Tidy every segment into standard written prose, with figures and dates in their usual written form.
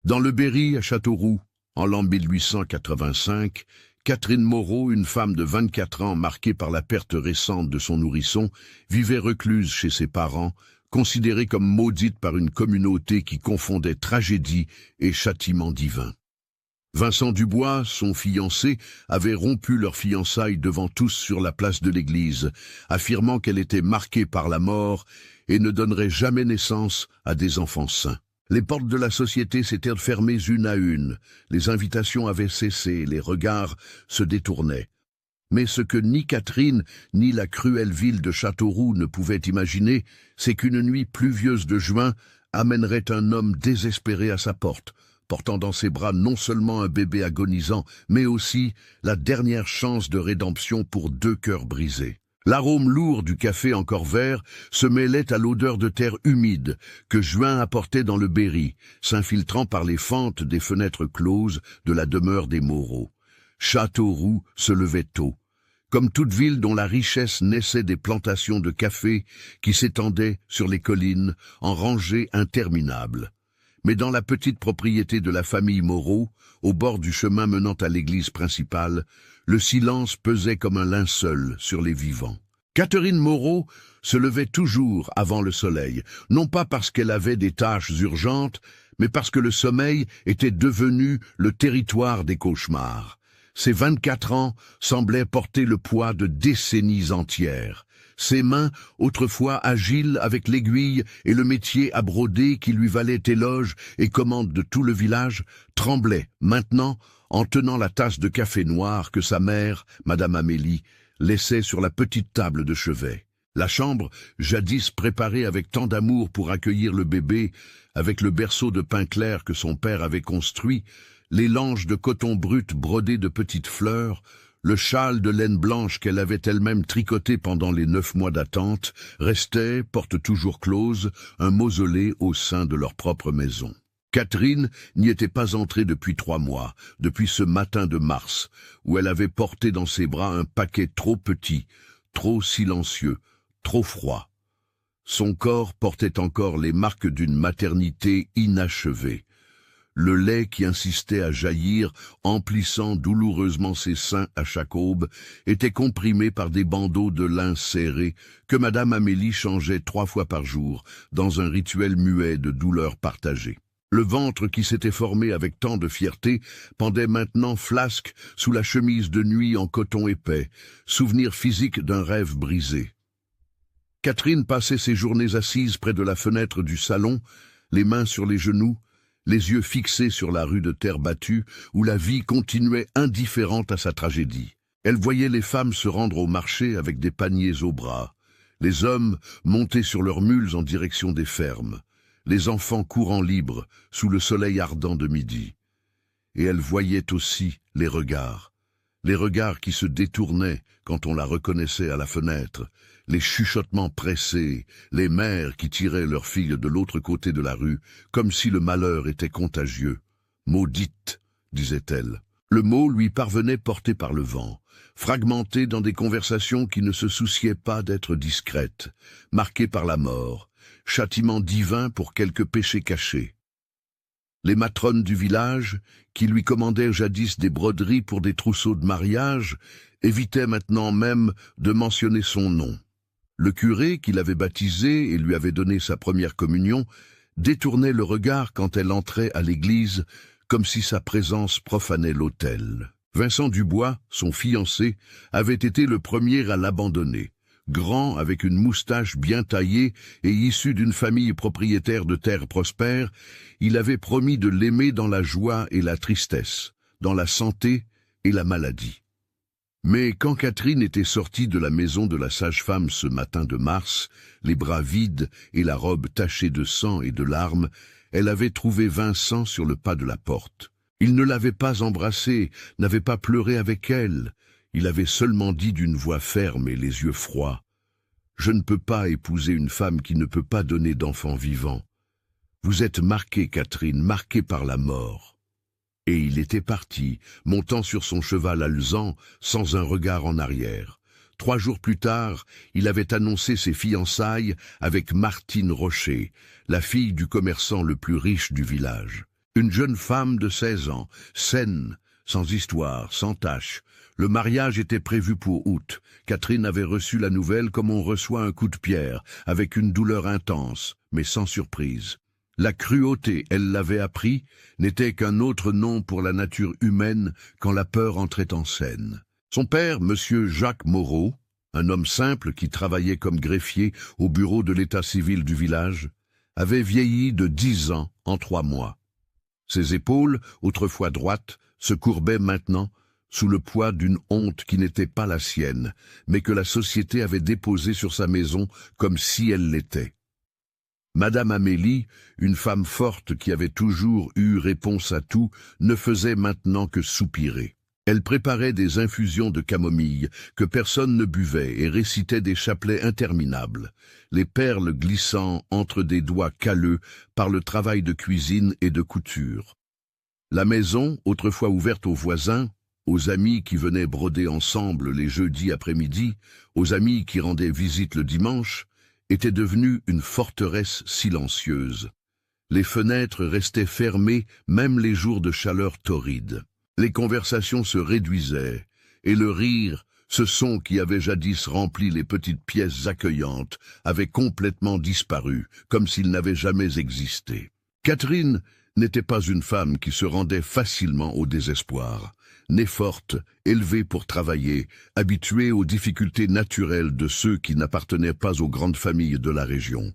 Dans le Berry, à Châteauroux, en l'an 1885, Catherine Moreau, une femme de 24 ans marquée par la perte récente de son nourrisson, vivait recluse chez ses parents, considérée comme maudite par une communauté qui confondait tragédie et châtiment divin. Vincent Dubois, son fiancé, avait rompu leur fiançailles devant tous sur la place de l'église, affirmant qu'elle était marquée par la mort et ne donnerait jamais naissance à des enfants saints. Les portes de la société s'étaient fermées une à une, les invitations avaient cessé, les regards se détournaient. Mais ce que ni Catherine, ni la cruelle ville de Châteauroux ne pouvaient imaginer, c'est qu'une nuit pluvieuse de juin amènerait un homme désespéré à sa porte, portant dans ses bras non seulement un bébé agonisant, mais aussi la dernière chance de rédemption pour deux cœurs brisés. L'arôme lourd du café encore vert se mêlait à l'odeur de terre humide que juin apportait dans le Berry, s'infiltrant par les fentes des fenêtres closes de la demeure des Moreau. Châteauroux se levait tôt. Comme toute ville dont la richesse naissait des plantations de café qui s'étendaient sur les collines en rangées interminables. Mais dans la petite propriété de la famille Moreau, au bord du chemin menant à l'église principale, le silence pesait comme un linceul sur les vivants. Catherine Moreau se levait toujours avant le soleil, non pas parce qu'elle avait des tâches urgentes, mais parce que le sommeil était devenu le territoire des cauchemars. Ses 24 ans semblaient porter le poids de décennies entières. Ses mains, autrefois agiles avec l'aiguille et le métier à broder qui lui valait éloge et commande de tout le village, tremblaient maintenant en tenant la tasse de café noir que sa mère, Madame Amélie, laissait sur la petite table de chevet. La chambre, jadis préparée avec tant d'amour pour accueillir le bébé, avec le berceau de pin clair que son père avait construit, les langes de coton brut brodées de petites fleurs, le châle de laine blanche qu'elle avait elle-même tricoté pendant les 9 mois d'attente, restait, porte toujours close, un mausolée au sein de leur propre maison. Catherine n'y était pas entrée depuis 3 mois, depuis ce matin de mars, où elle avait porté dans ses bras un paquet trop petit, trop silencieux, trop froid. Son corps portait encore les marques d'une maternité inachevée. Le lait qui insistait à jaillir, emplissant douloureusement ses seins à chaque aube, était comprimé par des bandeaux de lin serrés que Madame Amélie changeait 3 fois par jour, dans un rituel muet de douleur partagée. Le ventre qui s'était formé avec tant de fierté pendait maintenant flasque sous la chemise de nuit en coton épais, souvenir physique d'un rêve brisé. Catherine passait ses journées assise près de la fenêtre du salon, les mains sur les genoux, les yeux fixés sur la rue de terre battue, où la vie continuait indifférente à sa tragédie. Elle voyait les femmes se rendre au marché avec des paniers au bras, les hommes monter sur leurs mules en direction des fermes, les enfants courant libres sous le soleil ardent de midi. Et elle voyait aussi les regards qui se détournaient quand on la reconnaissait à la fenêtre, les chuchotements pressés, les mères qui tiraient leurs filles de l'autre côté de la rue, comme si le malheur était contagieux. « Maudite », disait-elle. Le mot lui parvenait porté par le vent, fragmenté dans des conversations qui ne se souciaient pas d'être discrètes, marquées par la mort, châtiment divin pour quelques péchés cachés. Les matrones du village, qui lui commandaient jadis des broderies pour des trousseaux de mariage, évitaient maintenant même de mentionner son nom. Le curé, qui l'avait baptisé et lui avait donné sa première communion, détournait le regard quand elle entrait à l'église, comme si sa présence profanait l'autel. Vincent Dubois, son fiancé, avait été le premier à l'abandonner. Grand, avec une moustache bien taillée et issu d'une famille propriétaire de terres prospères, il avait promis de l'aimer dans la joie et la tristesse, dans la santé et la maladie. Mais quand Catherine était sortie de la maison de la sage-femme ce matin de mars, les bras vides et la robe tachée de sang et de larmes, elle avait trouvé Vincent sur le pas de la porte. Il ne l'avait pas embrassée, n'avait pas pleuré avec elle. Il avait seulement dit d'une voix ferme et les yeux froids: « Je ne peux pas épouser une femme qui ne peut pas donner d'enfant vivant. Vous êtes marquée, Catherine, marquée par la mort. » Et il était parti, montant sur son cheval alezan, sans un regard en arrière. 3 jours plus tard, il avait annoncé ses fiançailles avec Martine Rocher, la fille du commerçant le plus riche du village. Une jeune femme de 16 ans, saine, sans histoire, sans tache. Le mariage était prévu pour août. Catherine avait reçu la nouvelle comme on reçoit un coup de pierre, avec une douleur intense, mais sans surprise. La cruauté, elle l'avait appris, n'était qu'un autre nom pour la nature humaine quand la peur entrait en scène. Son père, monsieur Jacques Moreau, un homme simple qui travaillait comme greffier au bureau de l'état civil du village, avait vieilli de 10 ans en 3 mois. Ses épaules, autrefois droites, se courbaient maintenant sous le poids d'une honte qui n'était pas la sienne, mais que la société avait déposée sur sa maison comme si elle l'était. Madame Amélie, une femme forte qui avait toujours eu réponse à tout, ne faisait maintenant que soupirer. Elle préparait des infusions de camomille que personne ne buvait et récitait des chapelets interminables, les perles glissant entre des doigts calleux par le travail de cuisine et de couture. La maison, autrefois ouverte aux voisins, aux amis qui venaient broder ensemble les jeudis après-midi, aux amis qui rendaient visite le dimanche, était devenue une forteresse silencieuse. Les fenêtres restaient fermées même les jours de chaleur torride. Les conversations se réduisaient, et le rire, ce son qui avait jadis rempli les petites pièces accueillantes, avait complètement disparu, comme s'il n'avait jamais existé. Catherine n'était pas une femme qui se rendait facilement au désespoir. Née forte, élevée pour travailler, habituée aux difficultés naturelles de ceux qui n'appartenaient pas aux grandes familles de la région.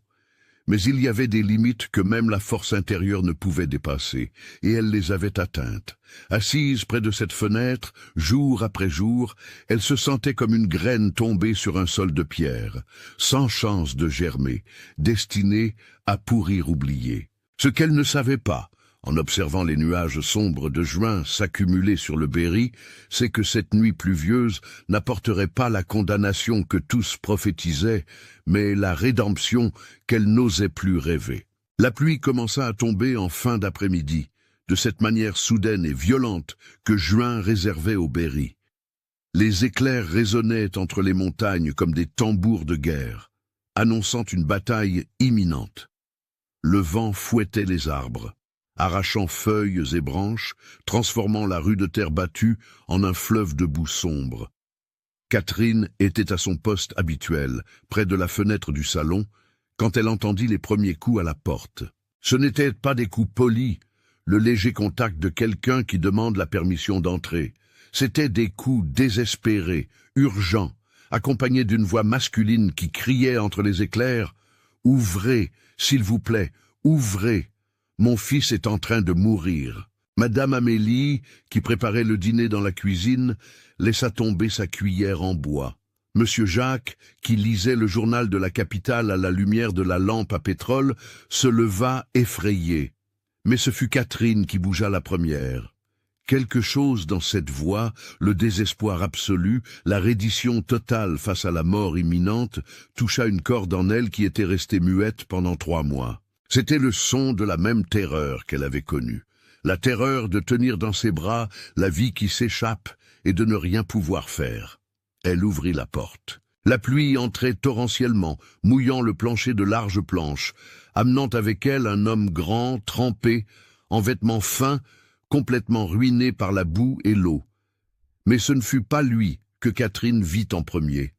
Mais il y avait des limites que même la force intérieure ne pouvait dépasser, et elle les avait atteintes. Assise près de cette fenêtre, jour après jour, elle se sentait comme une graine tombée sur un sol de pierre, sans chance de germer, destinée à pourrir oubliée. Ce qu'elle ne savait pas, en observant les nuages sombres de juin s'accumuler sur le Berry, c'est que cette nuit pluvieuse n'apporterait pas la condamnation que tous prophétisaient, mais la rédemption qu'elle n'osait plus rêver. La pluie commença à tomber en fin d'après-midi, de cette manière soudaine et violente que juin réservait au Berry. Les éclairs résonnaient entre les montagnes comme des tambours de guerre, annonçant une bataille imminente. Le vent fouettait les arbres, arrachant feuilles et branches, transformant la rue de terre battue en un fleuve de boue sombre. Catherine était à son poste habituel, près de la fenêtre du salon, quand elle entendit les premiers coups à la porte. Ce n'étaient pas des coups polis, le léger contact de quelqu'un qui demande la permission d'entrer. C'étaient des coups désespérés, urgents, accompagnés d'une voix masculine qui criait entre les éclairs « Ouvrez, s'il vous plaît, ouvrez !» Mon fils est en train de mourir. Madame Amélie, qui préparait le dîner dans la cuisine, laissa tomber sa cuillère en bois. Monsieur Jacques, qui lisait le journal de la capitale à la lumière de la lampe à pétrole, se leva effrayé. Mais ce fut Catherine qui bougea la première. Quelque chose dans cette voix, le désespoir absolu, la reddition totale face à la mort imminente, toucha une corde en elle qui était restée muette pendant 3 mois. C'était le son de la même terreur qu'elle avait connue. La terreur de tenir dans ses bras la vie qui s'échappe et de ne rien pouvoir faire. Elle ouvrit la porte. La pluie entrait torrentiellement, mouillant le plancher de larges planches, amenant avec elle un homme grand, trempé, en vêtements fins, complètement ruiné par la boue et l'eau. Mais ce ne fut pas lui que Catherine vit en premier.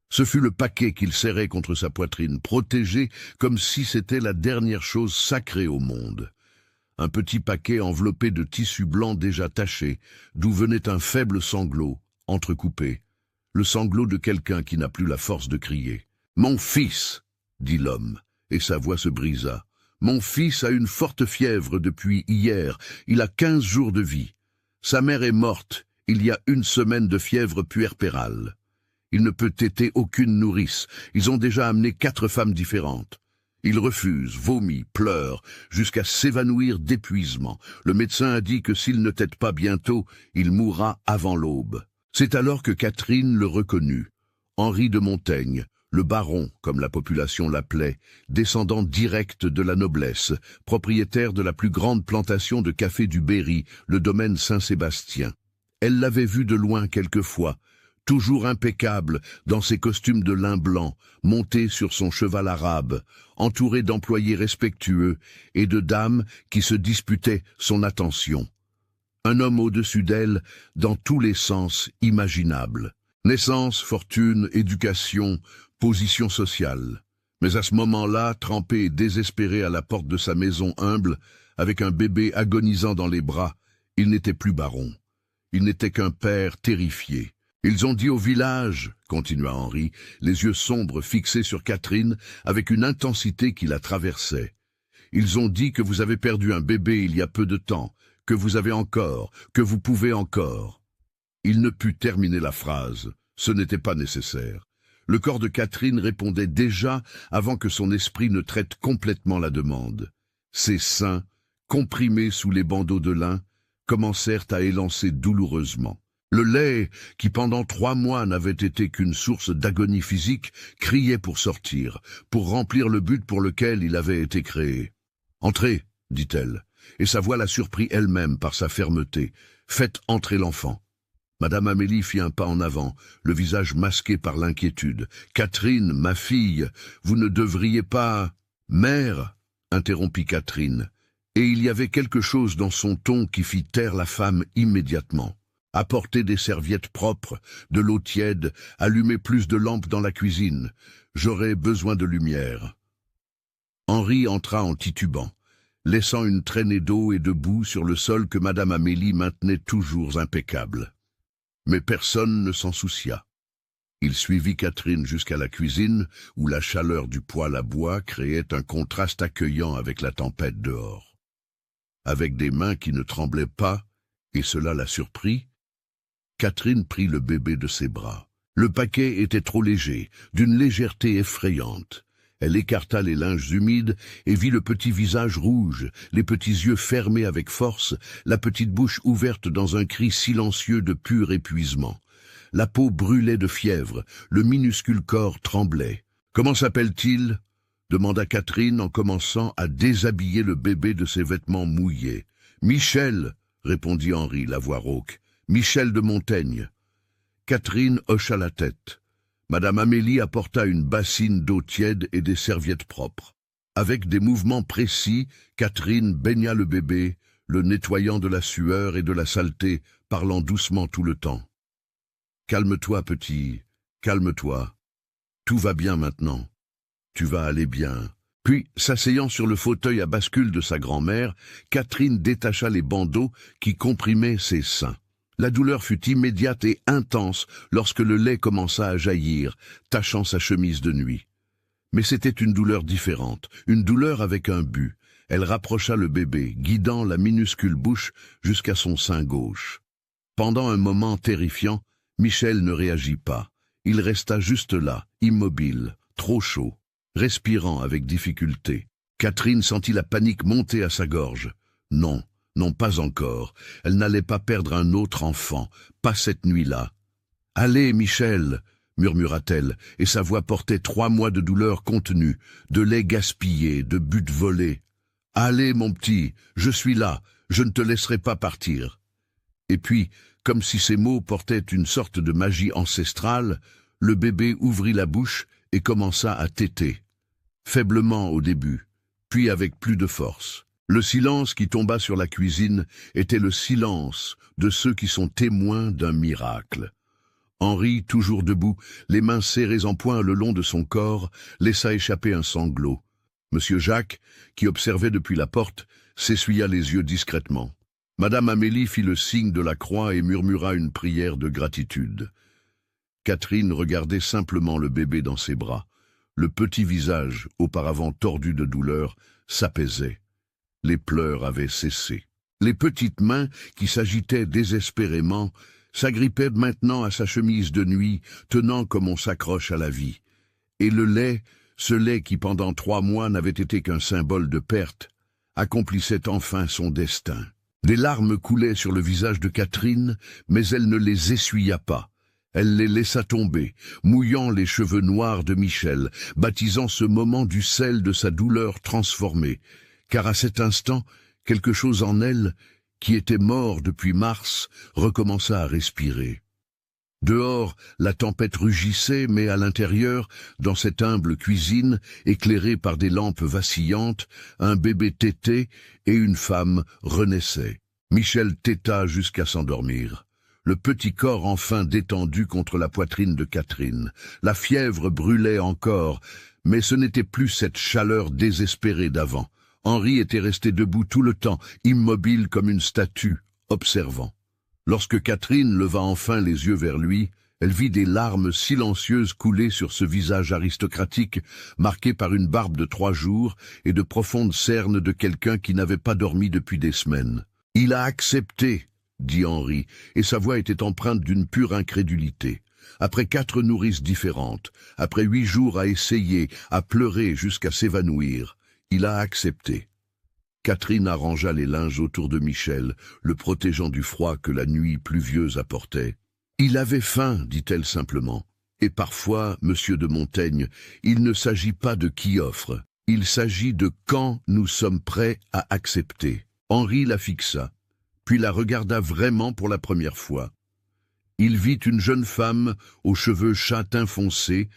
Ce fut le paquet qu'il serrait contre sa poitrine, protégé comme si c'était la dernière chose sacrée au monde. Un petit paquet enveloppé de tissu blanc déjà taché, d'où venait un faible sanglot, entrecoupé. Le sanglot de quelqu'un qui n'a plus la force de crier. « Mon fils !» dit l'homme, et sa voix se brisa. « Mon fils a une forte fièvre depuis hier, il a 15 jours de vie. Sa mère est morte, il y a 1 semaine de fièvre puerpérale. Il ne peut téter aucune nourrice. Ils ont déjà amené 4 femmes différentes. Il refuse, vomit, pleure, jusqu'à s'évanouir d'épuisement. Le médecin a dit que s'il ne tète pas bientôt, il mourra avant l'aube. » C'est alors que Catherine le reconnut. Henri de Montaigne, le baron, comme la population l'appelait, descendant direct de la noblesse, propriétaire de la plus grande plantation de café du Berry, le domaine Saint-Sébastien. Elle l'avait vu de loin quelquefois, toujours impeccable dans ses costumes de lin blanc, monté sur son cheval arabe, entouré d'employés respectueux et de dames qui se disputaient son attention. Un homme au-dessus d'elle dans tous les sens imaginables. Naissance, fortune, éducation, position sociale. Mais à ce moment-là, trempé et désespéré à la porte de sa maison humble, avec un bébé agonisant dans les bras, il n'était plus baron. Il n'était qu'un père terrifié. Ils ont dit au village, continua Henri, les yeux sombres fixés sur Catherine avec une intensité qui la traversait. Ils ont dit que vous avez perdu un bébé il y a peu de temps, que vous avez encore, que vous pouvez encore. Il ne put terminer la phrase. Ce n'était pas nécessaire. Le corps de Catherine répondait déjà avant que son esprit ne traite complètement la demande. Ses seins, comprimés sous les bandeaux de lin, commencèrent à élancer douloureusement. Le lait, qui pendant 3 mois n'avait été qu'une source d'agonie physique, criait pour sortir, pour remplir le but pour lequel il avait été créé. « Entrez », dit-elle, et sa voix la surprit elle-même par sa fermeté. « Faites entrer l'enfant. » Madame Amélie fit un pas en avant, le visage masqué par l'inquiétude. « Catherine, ma fille, vous ne devriez pas... »« Mère !» interrompit Catherine, et il y avait quelque chose dans son ton qui fit taire la femme immédiatement. Apporter des serviettes propres, de l'eau tiède, allumer plus de lampes dans la cuisine. J'aurais besoin de lumière. Henri entra en titubant, laissant une traînée d'eau et de boue sur le sol que Madame Amélie maintenait toujours impeccable. Mais personne ne s'en soucia. Il suivit Catherine jusqu'à la cuisine, où la chaleur du poêle à bois créait un contraste accueillant avec la tempête dehors. Avec des mains qui ne tremblaient pas, et cela la surprit, Catherine prit le bébé de ses bras. Le paquet était trop léger, d'une légèreté effrayante. Elle écarta les linges humides et vit le petit visage rouge, les petits yeux fermés avec force, la petite bouche ouverte dans un cri silencieux de pur épuisement. La peau brûlait de fièvre, le minuscule corps tremblait. « Comment s'appelle-t-il » demanda Catherine en commençant à déshabiller le bébé de ses vêtements mouillés. « Michel » répondit Henri, la voix rauque. « Michel de Montaigne. » Catherine hocha la tête. Madame Amélie apporta une bassine d'eau tiède et des serviettes propres. Avec des mouvements précis, Catherine baigna le bébé, le nettoyant de la sueur et de la saleté, parlant doucement tout le temps. « Calme-toi, petit, calme-toi. Tout va bien maintenant. Tu vas aller bien. » Puis, s'asseyant sur le fauteuil à bascule de sa grand-mère, Catherine détacha les bandeaux qui comprimaient ses seins. La douleur fut immédiate et intense lorsque le lait commença à jaillir, tachant sa chemise de nuit. Mais c'était une douleur différente, une douleur avec un but. Elle rapprocha le bébé, guidant la minuscule bouche jusqu'à son sein gauche. Pendant un moment terrifiant, Michel ne réagit pas. Il resta juste là, immobile, trop chaud, respirant avec difficulté. Catherine sentit la panique monter à sa gorge. Non. Non, pas encore. Elle n'allait pas perdre un autre enfant, pas cette nuit-là. « Allez, Michel !» murmura-t-elle, et sa voix portait 3 mois de douleur contenue, de lait gaspillé, de buts volés. « Allez, mon petit, je suis là, je ne te laisserai pas partir. » Et puis, comme si ces mots portaient une sorte de magie ancestrale, le bébé ouvrit la bouche et commença à téter. Faiblement au début, puis avec plus de force. Le silence qui tomba sur la cuisine était le silence de ceux qui sont témoins d'un miracle. Henri, toujours debout, les mains serrées en poing le long de son corps, laissa échapper un sanglot. Monsieur Jacques, qui observait depuis la porte, s'essuya les yeux discrètement. Madame Amélie fit le signe de la croix et murmura une prière de gratitude. Catherine regardait simplement le bébé dans ses bras. Le petit visage, auparavant tordu de douleur, s'apaisait. Les pleurs avaient cessé. Les petites mains, qui s'agitaient désespérément, s'agrippaient maintenant à sa chemise de nuit, tenant comme on s'accroche à la vie. Et le lait, ce lait qui pendant 3 mois n'avait été qu'un symbole de perte, accomplissait enfin son destin. Des larmes coulaient sur le visage de Catherine, mais elle ne les essuya pas. Elle les laissa tomber, mouillant les cheveux noirs de Michel, baptisant ce moment du sel de sa douleur transformée. Car à cet instant, quelque chose en elle, qui était mort depuis mars, recommença à respirer. Dehors, la tempête rugissait, mais à l'intérieur, dans cette humble cuisine, éclairée par des lampes vacillantes, un bébé tétait et une femme renaissait. Michel téta jusqu'à s'endormir. Le petit corps enfin détendu contre la poitrine de Catherine. La fièvre brûlait encore, mais ce n'était plus cette chaleur désespérée d'avant. Henri était resté debout tout le temps, immobile comme une statue, observant. Lorsque Catherine leva enfin les yeux vers lui, elle vit des larmes silencieuses couler sur ce visage aristocratique, marqué par une barbe de 3 jours et de profondes cernes de quelqu'un qui n'avait pas dormi depuis des semaines. « Il a accepté », dit Henri, et sa voix était empreinte d'une pure incrédulité. Après 4 nourrices différentes, après 8 jours à essayer, à pleurer jusqu'à s'évanouir, il a accepté. Catherine arrangea les linges autour de Michel, le protégeant du froid que la nuit pluvieuse apportait. « Il avait faim, dit-elle simplement. Et parfois, monsieur de Montaigne, il ne s'agit pas de qui offre, il s'agit de quand nous sommes prêts à accepter. » Henri la fixa, puis la regarda vraiment pour la première fois. Il vit une jeune femme aux cheveux châtain foncé,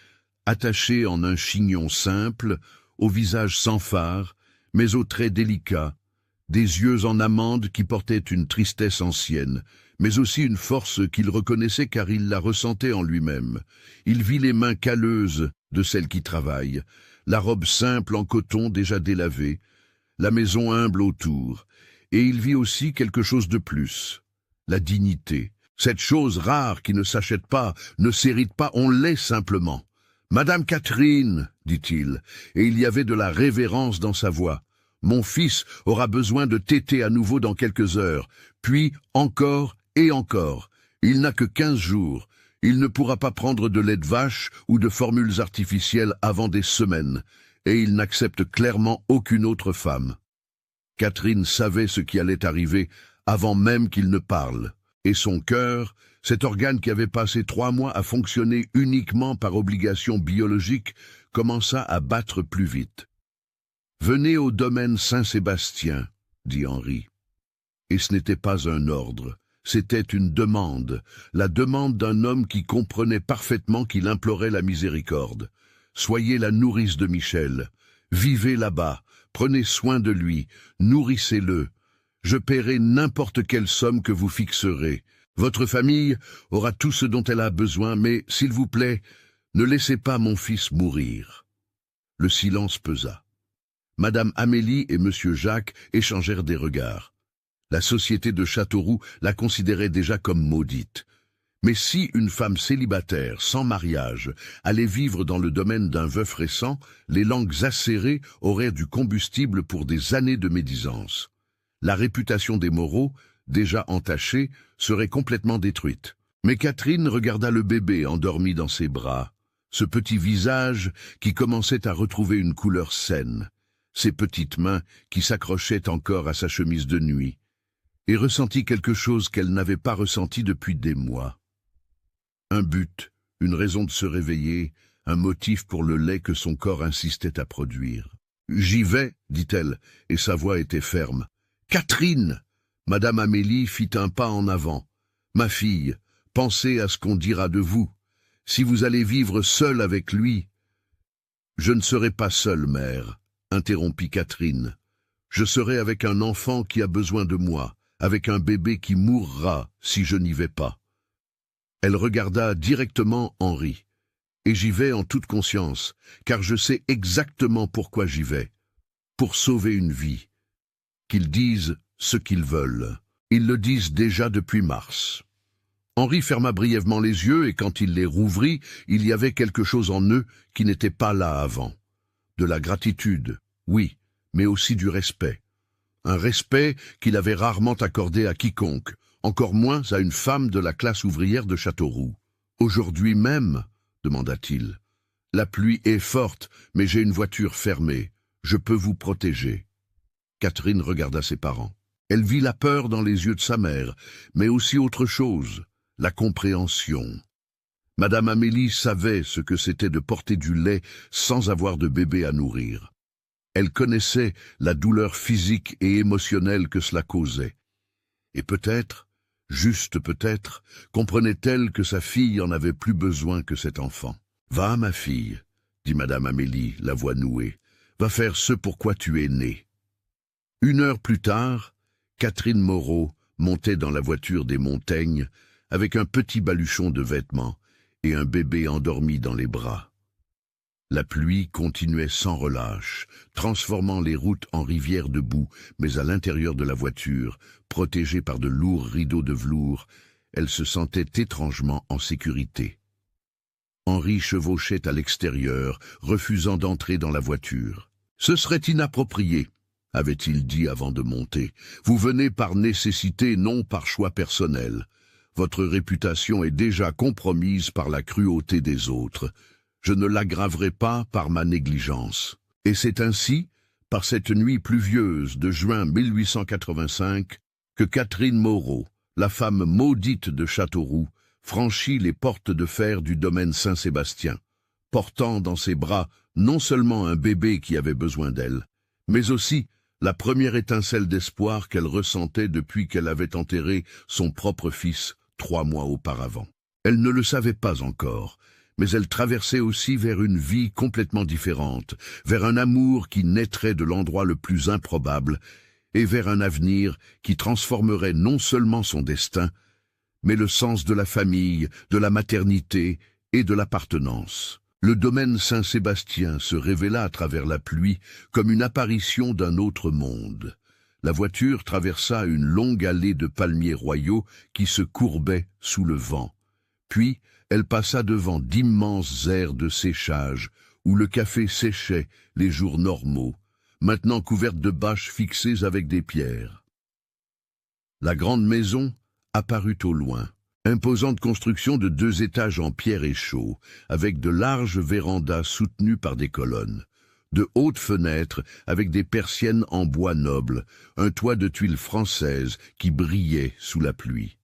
attachée en un chignon simple, au visage sans fard, mais aux traits délicats, des yeux en amande qui portaient une tristesse ancienne, mais aussi une force qu'il reconnaissait car il la ressentait en lui-même. Il vit les mains calleuses de celle qui travaille, la robe simple en coton déjà délavée, la maison humble autour, et il vit aussi quelque chose de plus, la dignité. Cette chose rare qui ne s'achète pas, ne s'hérite pas, on l'est simplement. « Madame Catherine, dit-il, et il y avait de la révérence dans sa voix. Mon fils aura besoin de téter à nouveau dans quelques heures, puis encore et encore. Il n'a que 15 jours. Il ne pourra pas prendre de lait de vache ou de formules artificielles avant des semaines, et il n'accepte clairement aucune autre femme. » Catherine savait ce qui allait arriver avant même qu'il ne parle, et son cœur, cet organe qui avait passé 3 mois à fonctionner uniquement par obligation biologique, commença à battre plus vite. « Venez au domaine Saint-Sébastien, » dit Henri. Et ce n'était pas un ordre, c'était une demande, la demande d'un homme qui comprenait parfaitement qu'il implorait la miséricorde. « Soyez la nourrice de Michel, vivez là-bas, prenez soin de lui, nourrissez-le. Je paierai n'importe quelle somme que vous fixerez. Votre famille aura tout ce dont elle a besoin, mais, s'il vous plaît, ne laissez pas mon fils mourir. » Le silence pesa. Madame Amélie et Monsieur Jacques échangèrent des regards. La société de Châteauroux la considérait déjà comme maudite. Mais si une femme célibataire, sans mariage, allait vivre dans le domaine d'un veuf récent, les langues acérées auraient du combustible pour des années de médisance. La réputation des Moreau, déjà entachée, serait complètement détruite. Mais Catherine regarda le bébé endormi dans ses bras, ce petit visage qui commençait à retrouver une couleur saine, ses petites mains qui s'accrochaient encore à sa chemise de nuit, et ressentit quelque chose qu'elle n'avait pas ressenti depuis des mois. Un but, une raison de se réveiller, un motif pour le lait que son corps insistait à produire. « J'y vais, dit-elle, et sa voix était ferme. « Catherine !» Madame Amélie fit un pas en avant. « Ma fille, pensez à ce qu'on dira de vous. Si vous allez vivre seule avec lui... »« Je ne serai pas seule, mère, » interrompit Catherine. « Je serai avec un enfant qui a besoin de moi, avec un bébé qui mourra si je n'y vais pas. » Elle regarda directement Henri. « Et j'y vais en toute conscience, car je sais exactement pourquoi j'y vais. Pour sauver une vie. Qu'ils disent ce qu'ils veulent. Ils le disent déjà depuis mars. » Henri ferma brièvement les yeux et quand il les rouvrit, il y avait quelque chose en eux qui n'était pas là avant. De la gratitude, oui, mais aussi du respect. Un respect qu'il avait rarement accordé à quiconque, encore moins à une femme de la classe ouvrière de Châteauroux. « Aujourd'hui même ?» demanda-t-il. « La pluie est forte, mais j'ai une voiture fermée. Je peux vous protéger. » Catherine regarda ses parents. Elle vit la peur dans les yeux de sa mère, mais aussi autre chose, la compréhension. Madame Amélie savait ce que c'était de porter du lait sans avoir de bébé à nourrir. Elle connaissait la douleur physique et émotionnelle que cela causait. Et peut-être, Juste peut-être, comprenait-elle que sa fille en avait plus besoin que cet enfant. « Va, ma fille, dit madame Amélie, la voix nouée, va faire ce pour quoi tu es née. » 1 heure plus tard, Catherine Moreau montait dans la voiture des Montaigne avec un petit baluchon de vêtements et un bébé endormi dans les bras. La pluie continuait sans relâche, transformant les routes en rivières de boue, mais à l'intérieur de la voiture, protégée par de lourds rideaux de velours, elle se sentait étrangement en sécurité. Henri chevauchait à l'extérieur, refusant d'entrer dans la voiture. « Ce serait inapproprié, » avait-il dit avant de monter. « Vous venez par nécessité, non par choix personnel. Votre réputation est déjà compromise par la cruauté des autres. Je ne l'aggraverai pas par ma négligence. » Et c'est ainsi, par cette nuit pluvieuse de juin 1885, que Catherine Moreau, la femme maudite de Châteauroux, franchit les portes de fer du domaine Saint-Sébastien, portant dans ses bras non seulement un bébé qui avait besoin d'elle, mais aussi la première étincelle d'espoir qu'elle ressentait depuis qu'elle avait enterré son propre fils 3 mois auparavant. Elle ne le savait pas encore, mais elle traversait aussi vers une vie complètement différente, vers un amour qui naîtrait de l'endroit le plus improbable, et vers un avenir qui transformerait non seulement son destin, mais le sens de la famille, de la maternité et de l'appartenance. Le domaine Saint-Sébastien se révéla à travers la pluie comme une apparition d'un autre monde. La voiture traversa une longue allée de palmiers royaux qui se courbaient sous le vent. Puis, elle passa devant d'immenses aires de séchage, où le café séchait les jours normaux, maintenant couvertes de bâches fixées avec des pierres. La grande maison apparut au loin, imposante construction de 2 étages en pierre et chaux, avec de larges vérandas soutenues par des colonnes, de hautes fenêtres avec des persiennes en bois noble, un toit de tuiles françaises qui brillait sous la pluie.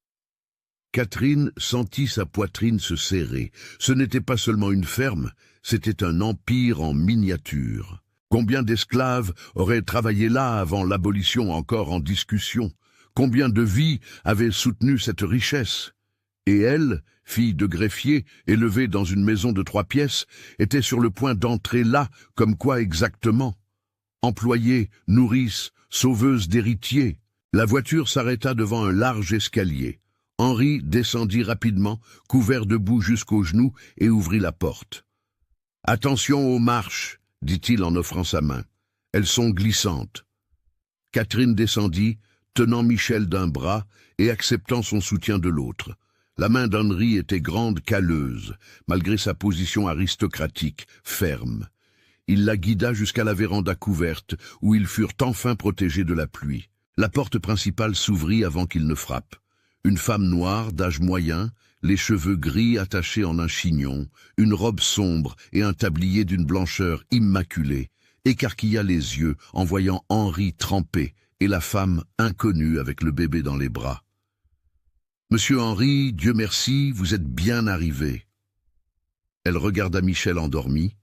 Catherine sentit sa poitrine se serrer. Ce n'était pas seulement une ferme, c'était un empire en miniature. Combien d'esclaves auraient travaillé là avant l'abolition encore en discussion? Combien de vies avaient soutenu cette richesse? Et elle, fille de greffier, élevée dans une maison de 3 pièces, était sur le point d'entrer là, comme quoi exactement? Employée, nourrice, sauveuse d'héritiers. La voiture s'arrêta devant un large escalier. Henri descendit rapidement, couvert de boue jusqu'aux genoux, et ouvrit la porte. « Attention aux marches, » dit-il en offrant sa main. « Elles sont glissantes. » Catherine descendit, tenant Michel d'un bras et acceptant son soutien de l'autre. La main d'Henri était grande, calleuse, malgré sa position aristocratique, ferme. Il la guida jusqu'à la véranda couverte, où ils furent enfin protégés de la pluie. La porte principale s'ouvrit avant qu'il ne frappe. Une femme noire, d'âge moyen, les cheveux gris attachés en un chignon, une robe sombre et un tablier d'une blancheur immaculée, écarquilla les yeux en voyant Henri trempé et la femme inconnue avec le bébé dans les bras. « Monsieur Henri, Dieu merci, vous êtes bien arrivé. » Elle regarda Michel endormi,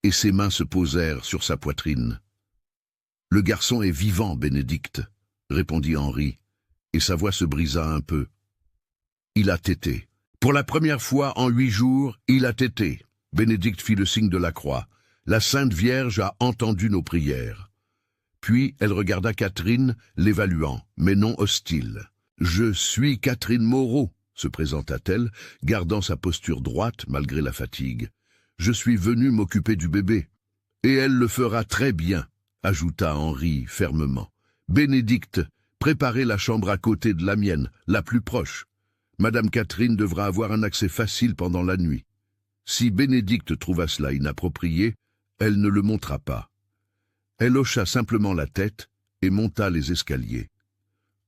et ses mains se posèrent sur sa poitrine. « Le garçon est vivant, Bénédicte, » répondit Henri, et sa voix se brisa un peu. « Il a tété. Pour la première fois en 8 jours, il a tété. » Bénédicte fit le signe de la croix. « La Sainte Vierge a entendu nos prières. » Puis elle regarda Catherine, l'évaluant, mais non hostile. « Je suis Catherine Moreau, » se présenta-t-elle, gardant sa posture droite malgré la fatigue. « Je suis venue m'occuper du bébé. »« Et elle le fera très bien, » ajouta Henri fermement. « Bénédicte, préparez la chambre à côté de la mienne, la plus proche. Madame Catherine devra avoir un accès facile pendant la nuit. Si Bénédicte trouva cela inapproprié, elle ne le montra pas. » Elle hocha simplement la tête et monta les escaliers.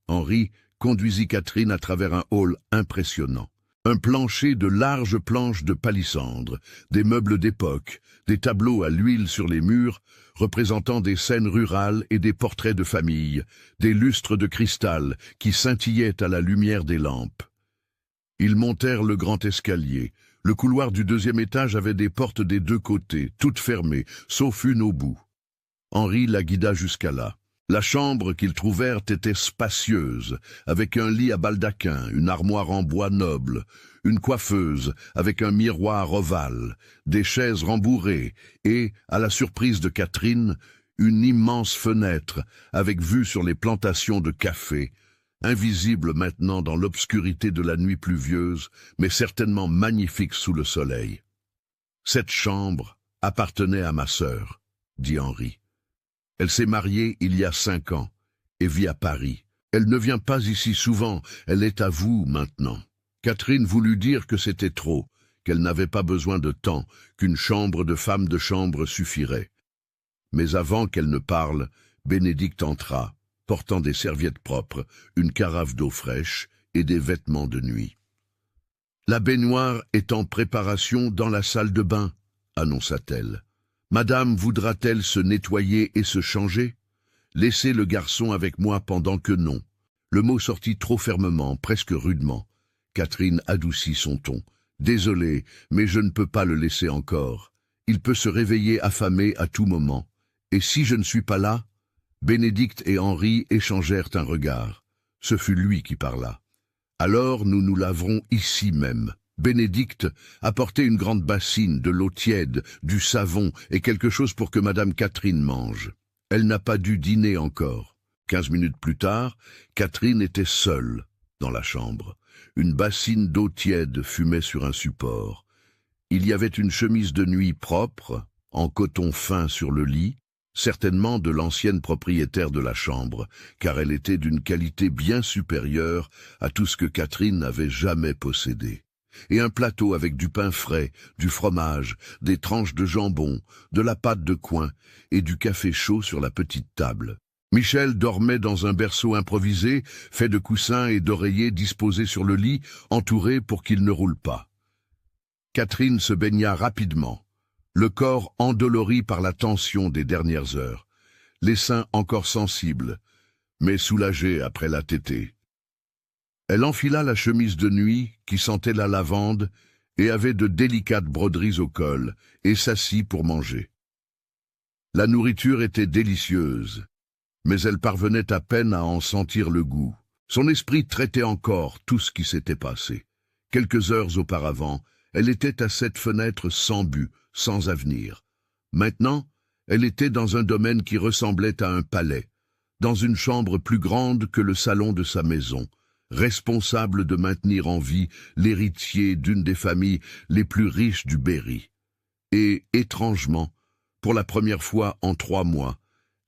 Henri conduisit Catherine à travers un hall impressionnant. Un plancher de larges planches de palissandre, des meubles d'époque, des tableaux à l'huile sur les murs, représentant des scènes rurales et des portraits de famille, des lustres de cristal qui scintillaient à la lumière des lampes. Ils montèrent le grand escalier. Le couloir du 2e étage avait des portes des 2 côtés, toutes fermées, sauf une au bout. Henri la guida jusqu'à là. La chambre qu'ils trouvèrent était spacieuse, avec un lit à baldaquin, une armoire en bois noble, une coiffeuse avec un miroir ovale, des chaises rembourrées et, à la surprise de Catherine, une immense fenêtre avec vue sur les plantations de café, invisible maintenant dans l'obscurité de la nuit pluvieuse, mais certainement magnifique sous le soleil. « Cette chambre appartenait à ma sœur, » dit Henri. « Elle s'est mariée il y a 5 ans et vit à Paris. Elle ne vient pas ici souvent, elle est à vous maintenant. » Catherine voulut dire que c'était trop, qu'elle n'avait pas besoin de temps, qu'une chambre de femme de chambre suffirait. Mais avant qu'elle ne parle, Bénédicte entra, portant des serviettes propres, une carafe d'eau fraîche et des vêtements de nuit. « La baignoire est en préparation dans la salle de bain, » annonça-t-elle. « Madame voudra-t-elle se nettoyer et se changer? Laissez le garçon avec moi pendant que non. » Le mot sortit trop fermement, presque rudement. Catherine adoucit son ton. « Désolée, mais je ne peux pas le laisser encore. Il peut se réveiller affamé à tout moment. Et si je ne suis pas là ?» Bénédicte et Henri échangèrent un regard. Ce fut lui qui parla. « Alors nous nous laverons ici même. » Bénédicte apportait une grande bassine, de l'eau tiède, du savon et quelque chose pour que Madame Catherine mange. Elle n'a pas dû dîner encore. 15 minutes plus tard, Catherine était seule dans la chambre. Une bassine d'eau tiède fumait sur un support. Il y avait une chemise de nuit propre, en coton fin sur le lit, certainement de l'ancienne propriétaire de la chambre, car elle était d'une qualité bien supérieure à tout ce que Catherine n'avait jamais possédé. Et un plateau avec du pain frais, du fromage, des tranches de jambon, de la pâte de coin et du café chaud sur la petite table. Michel dormait dans un berceau improvisé, fait de coussins et d'oreillers disposés sur le lit, entouré pour qu'il ne roule pas. Catherine se baigna rapidement, le corps endolori par la tension des dernières heures, les seins encore sensibles, mais soulagés après la tétée. Elle enfila la chemise de nuit, qui sentait la lavande, et avait de délicates broderies au col, et s'assit pour manger. La nourriture était délicieuse, mais elle parvenait à peine à en sentir le goût. Son esprit traitait encore tout ce qui s'était passé. Quelques heures auparavant, elle était à cette fenêtre sans but, sans avenir. Maintenant, elle était dans un domaine qui ressemblait à un palais, dans une chambre plus grande que le salon de sa maison, responsable de maintenir en vie l'héritier d'une des familles les plus riches du Berry. Et, étrangement, pour la première fois en 3 mois,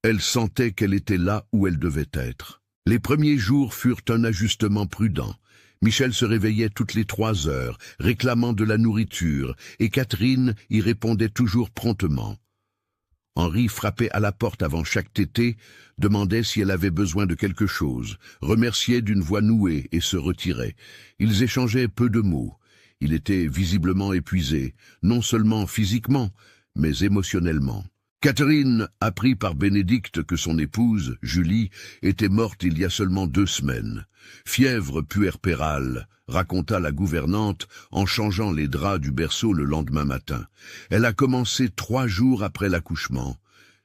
elle sentait qu'elle était là où elle devait être. Les premiers jours furent un ajustement prudent. Michel se réveillait toutes les 3 heures, réclamant de la nourriture, et Catherine y répondait toujours promptement. Henri frappait à la porte avant chaque tétée, demandait si elle avait besoin de quelque chose, remerciait d'une voix nouée et se retirait. Ils échangeaient peu de mots. Il était visiblement épuisé, non seulement physiquement, mais émotionnellement. Catherine apprit par Bénédicte que son épouse, Julie, était morte il y a seulement 2 semaines. Fièvre puerpérale, raconta la gouvernante en changeant les draps du berceau le lendemain matin. Elle a commencé 3 jours après l'accouchement.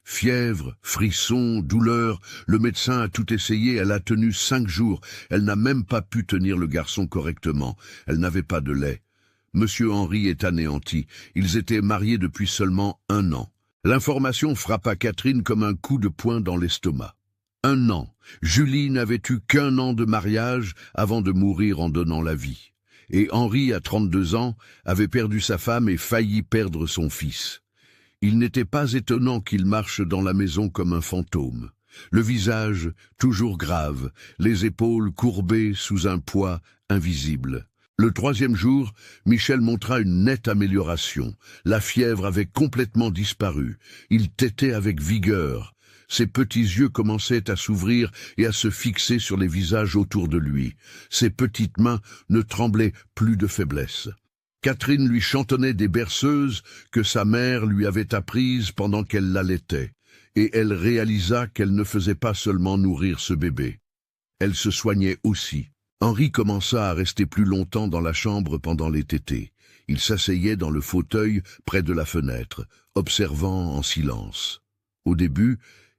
Fièvre, frissons, douleur, le médecin a tout essayé, elle a tenu 5 jours. Elle n'a même pas pu tenir le garçon correctement. Elle n'avait pas de lait. Monsieur Henri est anéanti. Ils étaient mariés depuis seulement 1 an. L'information frappa Catherine comme un coup de poing dans l'estomac. 1 an. Julie n'avait eu qu'1 an de mariage avant de mourir en donnant la vie. Et Henri, à 32 ans, avait perdu sa femme et failli perdre son fils. Il n'était pas étonnant qu'il marche dans la maison comme un fantôme. Le visage toujours grave, les épaules courbées sous un poids invisible. Le 3e jour, Michel montra une nette amélioration. La fièvre avait complètement disparu. Il tétait avec vigueur. Ses petits yeux commençaient à s'ouvrir et à se fixer sur les visages autour de lui. Ses petites mains ne tremblaient plus de faiblesse. Catherine lui chantonnait des berceuses que sa mère lui avait apprises pendant qu'elle l'allaitait, et elle réalisa qu'elle ne faisait pas seulement nourrir ce bébé. Elle se soignait aussi. Henri commença à rester plus longtemps dans la chambre pendant les tétées. Il s'asseyait dans le fauteuil près de la fenêtre, observant en silence. Au début,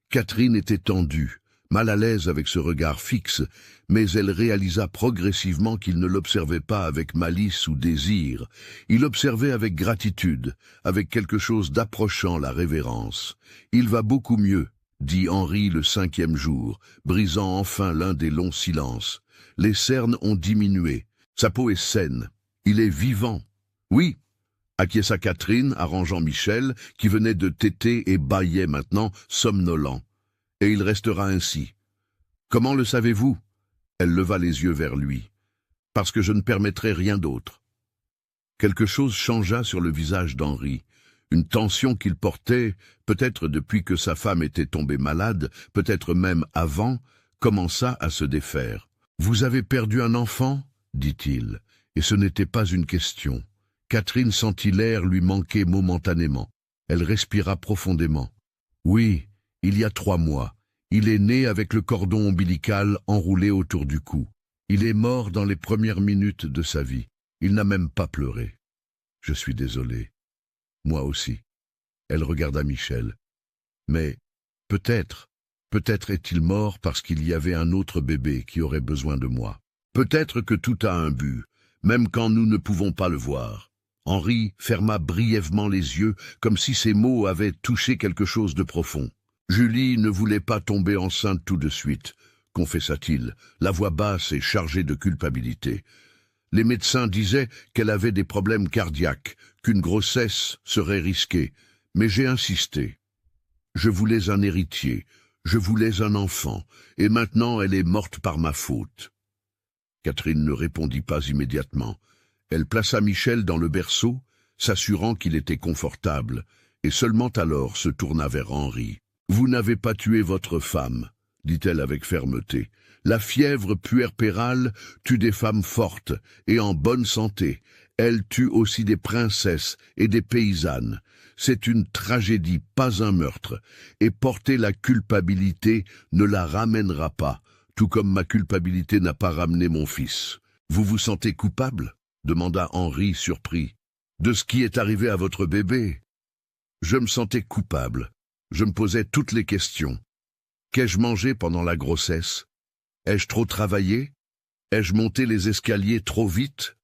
Catherine était tendue, mal à l'aise avec ce regard fixe, mais elle réalisa progressivement qu'il ne l'observait pas avec malice ou désir. Il observait avec gratitude, avec quelque chose d'approchant la révérence. « Il va beaucoup mieux », dit Henri le 5e jour, brisant enfin l'un des longs silences. Les cernes ont diminué. Sa peau est saine. Il est vivant. « Oui », acquiesça Catherine, arrangeant Michel, qui venait de téter et bâillait maintenant, somnolent. « Et il restera ainsi. »« Comment le savez-vous » Elle leva les yeux vers lui. « Parce que je ne permettrai rien d'autre. » Quelque chose changea sur le visage d'Henri. Une tension qu'il portait, peut-être depuis que sa femme était tombée malade, peut-être même avant, commença à se défaire. « Vous avez perdu un enfant ?» dit-il, et ce n'était pas une question. Catherine sentit l'air lui manquer momentanément. Elle respira profondément. « Oui, il y a 3 mois. Il est né avec le cordon ombilical enroulé autour du cou. Il est mort dans les premières minutes de sa vie. Il n'a même pas pleuré. Je suis désolé. Moi aussi. » Elle regarda Michel. « Mais peut-être est-il mort parce qu'il y avait un autre bébé qui aurait besoin de moi. Peut-être que tout a un but, même quand nous ne pouvons pas le voir. » Henri ferma brièvement les yeux, comme si ces mots avaient touché quelque chose de profond. « Julie ne voulait pas tomber enceinte tout de suite, » confessa-t-il, la voix basse et chargée de culpabilité. « Les médecins disaient qu'elle avait des problèmes cardiaques, qu'une grossesse serait risquée, mais j'ai insisté. Je voulais un héritier, je voulais un enfant, et maintenant elle est morte par ma faute. » Catherine ne répondit pas immédiatement. Elle plaça Michel dans le berceau, s'assurant qu'il était confortable, et seulement alors se tourna vers Henri. « Vous n'avez pas tué votre femme, » dit-elle avec fermeté. « La fièvre puerpérale tue des femmes fortes et en bonne santé. Elle tue aussi des princesses et des paysannes. C'est une tragédie, pas un meurtre, et porter la culpabilité ne la ramènera pas, tout comme ma culpabilité n'a pas ramené mon fils. Vous vous sentez coupable ?» demanda Henri, surpris. « De ce qui est arrivé à votre bébé ?» Je me sentais coupable. Je me posais toutes les questions. Qu'ai-je mangé pendant la grossesse? Ai-je trop travaillé? Ai-je monté les escaliers trop vite?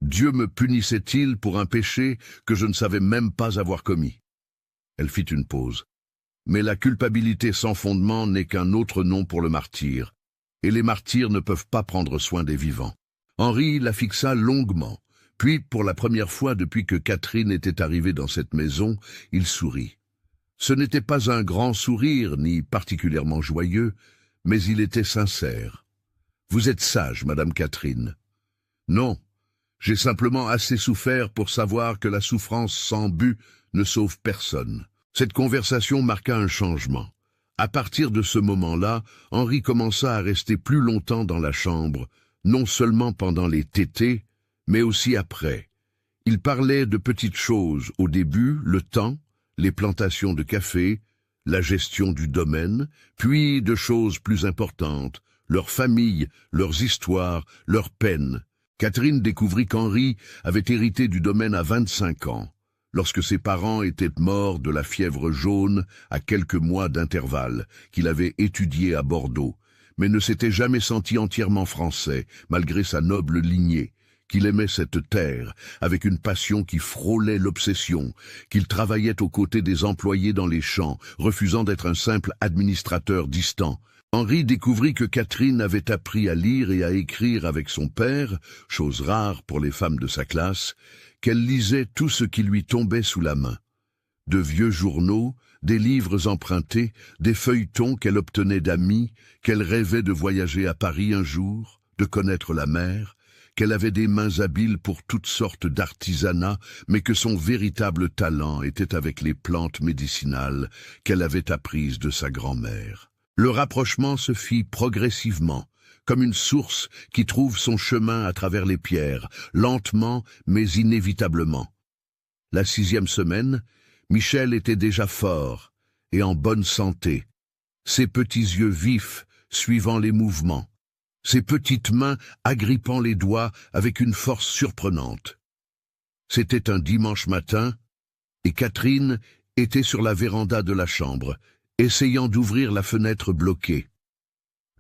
Dieu me punissait-il pour un péché que je ne savais même pas avoir commis? Elle fit une pause. Mais la culpabilité sans fondement n'est qu'un autre nom pour le martyr, et les martyrs ne peuvent pas prendre soin des vivants. Henri la fixa longuement, puis, pour la première fois depuis que Catherine était arrivée dans cette maison, il sourit. Ce n'était pas un grand sourire, ni particulièrement joyeux, mais il était sincère. « Vous êtes sage, Madame Catherine. »« Non, j'ai simplement assez souffert pour savoir que la souffrance sans but ne sauve personne. » Cette conversation marqua un changement. À partir de ce moment-là, Henri commença à rester plus longtemps dans la chambre, non seulement pendant les tétés, mais aussi après. Il parlait de petites choses au début, le temps, les plantations de café, la gestion du domaine, puis de choses plus importantes, leur famille, leurs histoires, leurs peines. Catherine découvrit qu'Henri avait hérité du domaine à 25 ans, lorsque ses parents étaient morts de la fièvre jaune à quelques mois d'intervalle, qu'il avait étudié à Bordeaux, mais ne s'était jamais senti entièrement français, malgré sa noble lignée, qu'il aimait cette terre avec une passion qui frôlait l'obsession, qu'il travaillait aux côtés des employés dans les champs, refusant d'être un simple administrateur distant. Henri découvrit que Catherine avait appris à lire et à écrire avec son père, chose rare pour les femmes de sa classe, qu'elle lisait tout ce qui lui tombait sous la main. De vieux journaux, des livres empruntés, des feuilletons qu'elle obtenait d'amis, qu'elle rêvait de voyager à Paris un jour, de connaître la mer, qu'elle avait des mains habiles pour toutes sortes d'artisanats, mais que son véritable talent était avec les plantes médicinales qu'elle avait apprises de sa grand-mère. Le rapprochement se fit progressivement, comme une source qui trouve son chemin à travers les pierres, lentement mais inévitablement. La 6e semaine, Michel était déjà fort et en bonne santé, ses petits yeux vifs suivant les mouvements, ses petites mains agrippant les doigts avec une force surprenante. C'était un dimanche matin, et Catherine était sur la véranda de la chambre, essayant d'ouvrir la fenêtre bloquée.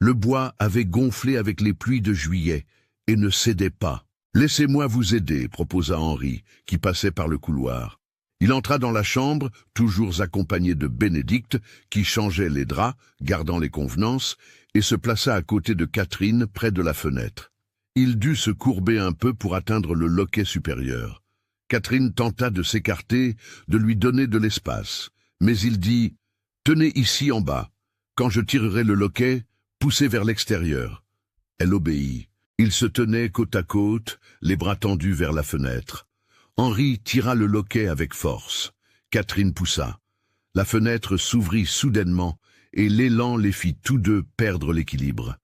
Le bois avait gonflé avec les pluies de juillet et ne cédait pas. « Laissez-moi vous aider », proposa Henri, qui passait par le couloir. Il entra dans la chambre, toujours accompagné de Bénédicte, qui changeait les draps, gardant les convenances, et se plaça à côté de Catherine, près de la fenêtre. Il dut se courber un peu pour atteindre le loquet supérieur. Catherine tenta de s'écarter, de lui donner de l'espace, mais il dit « Tenez ici en bas. Quand je tirerai le loquet, poussez vers l'extérieur. » Elle obéit. Ils se tenaient côte à côte, les bras tendus vers la fenêtre. Henri tira le loquet avec force. Catherine poussa. La fenêtre s'ouvrit soudainement, et l'élan les fit tous deux perdre l'équilibre.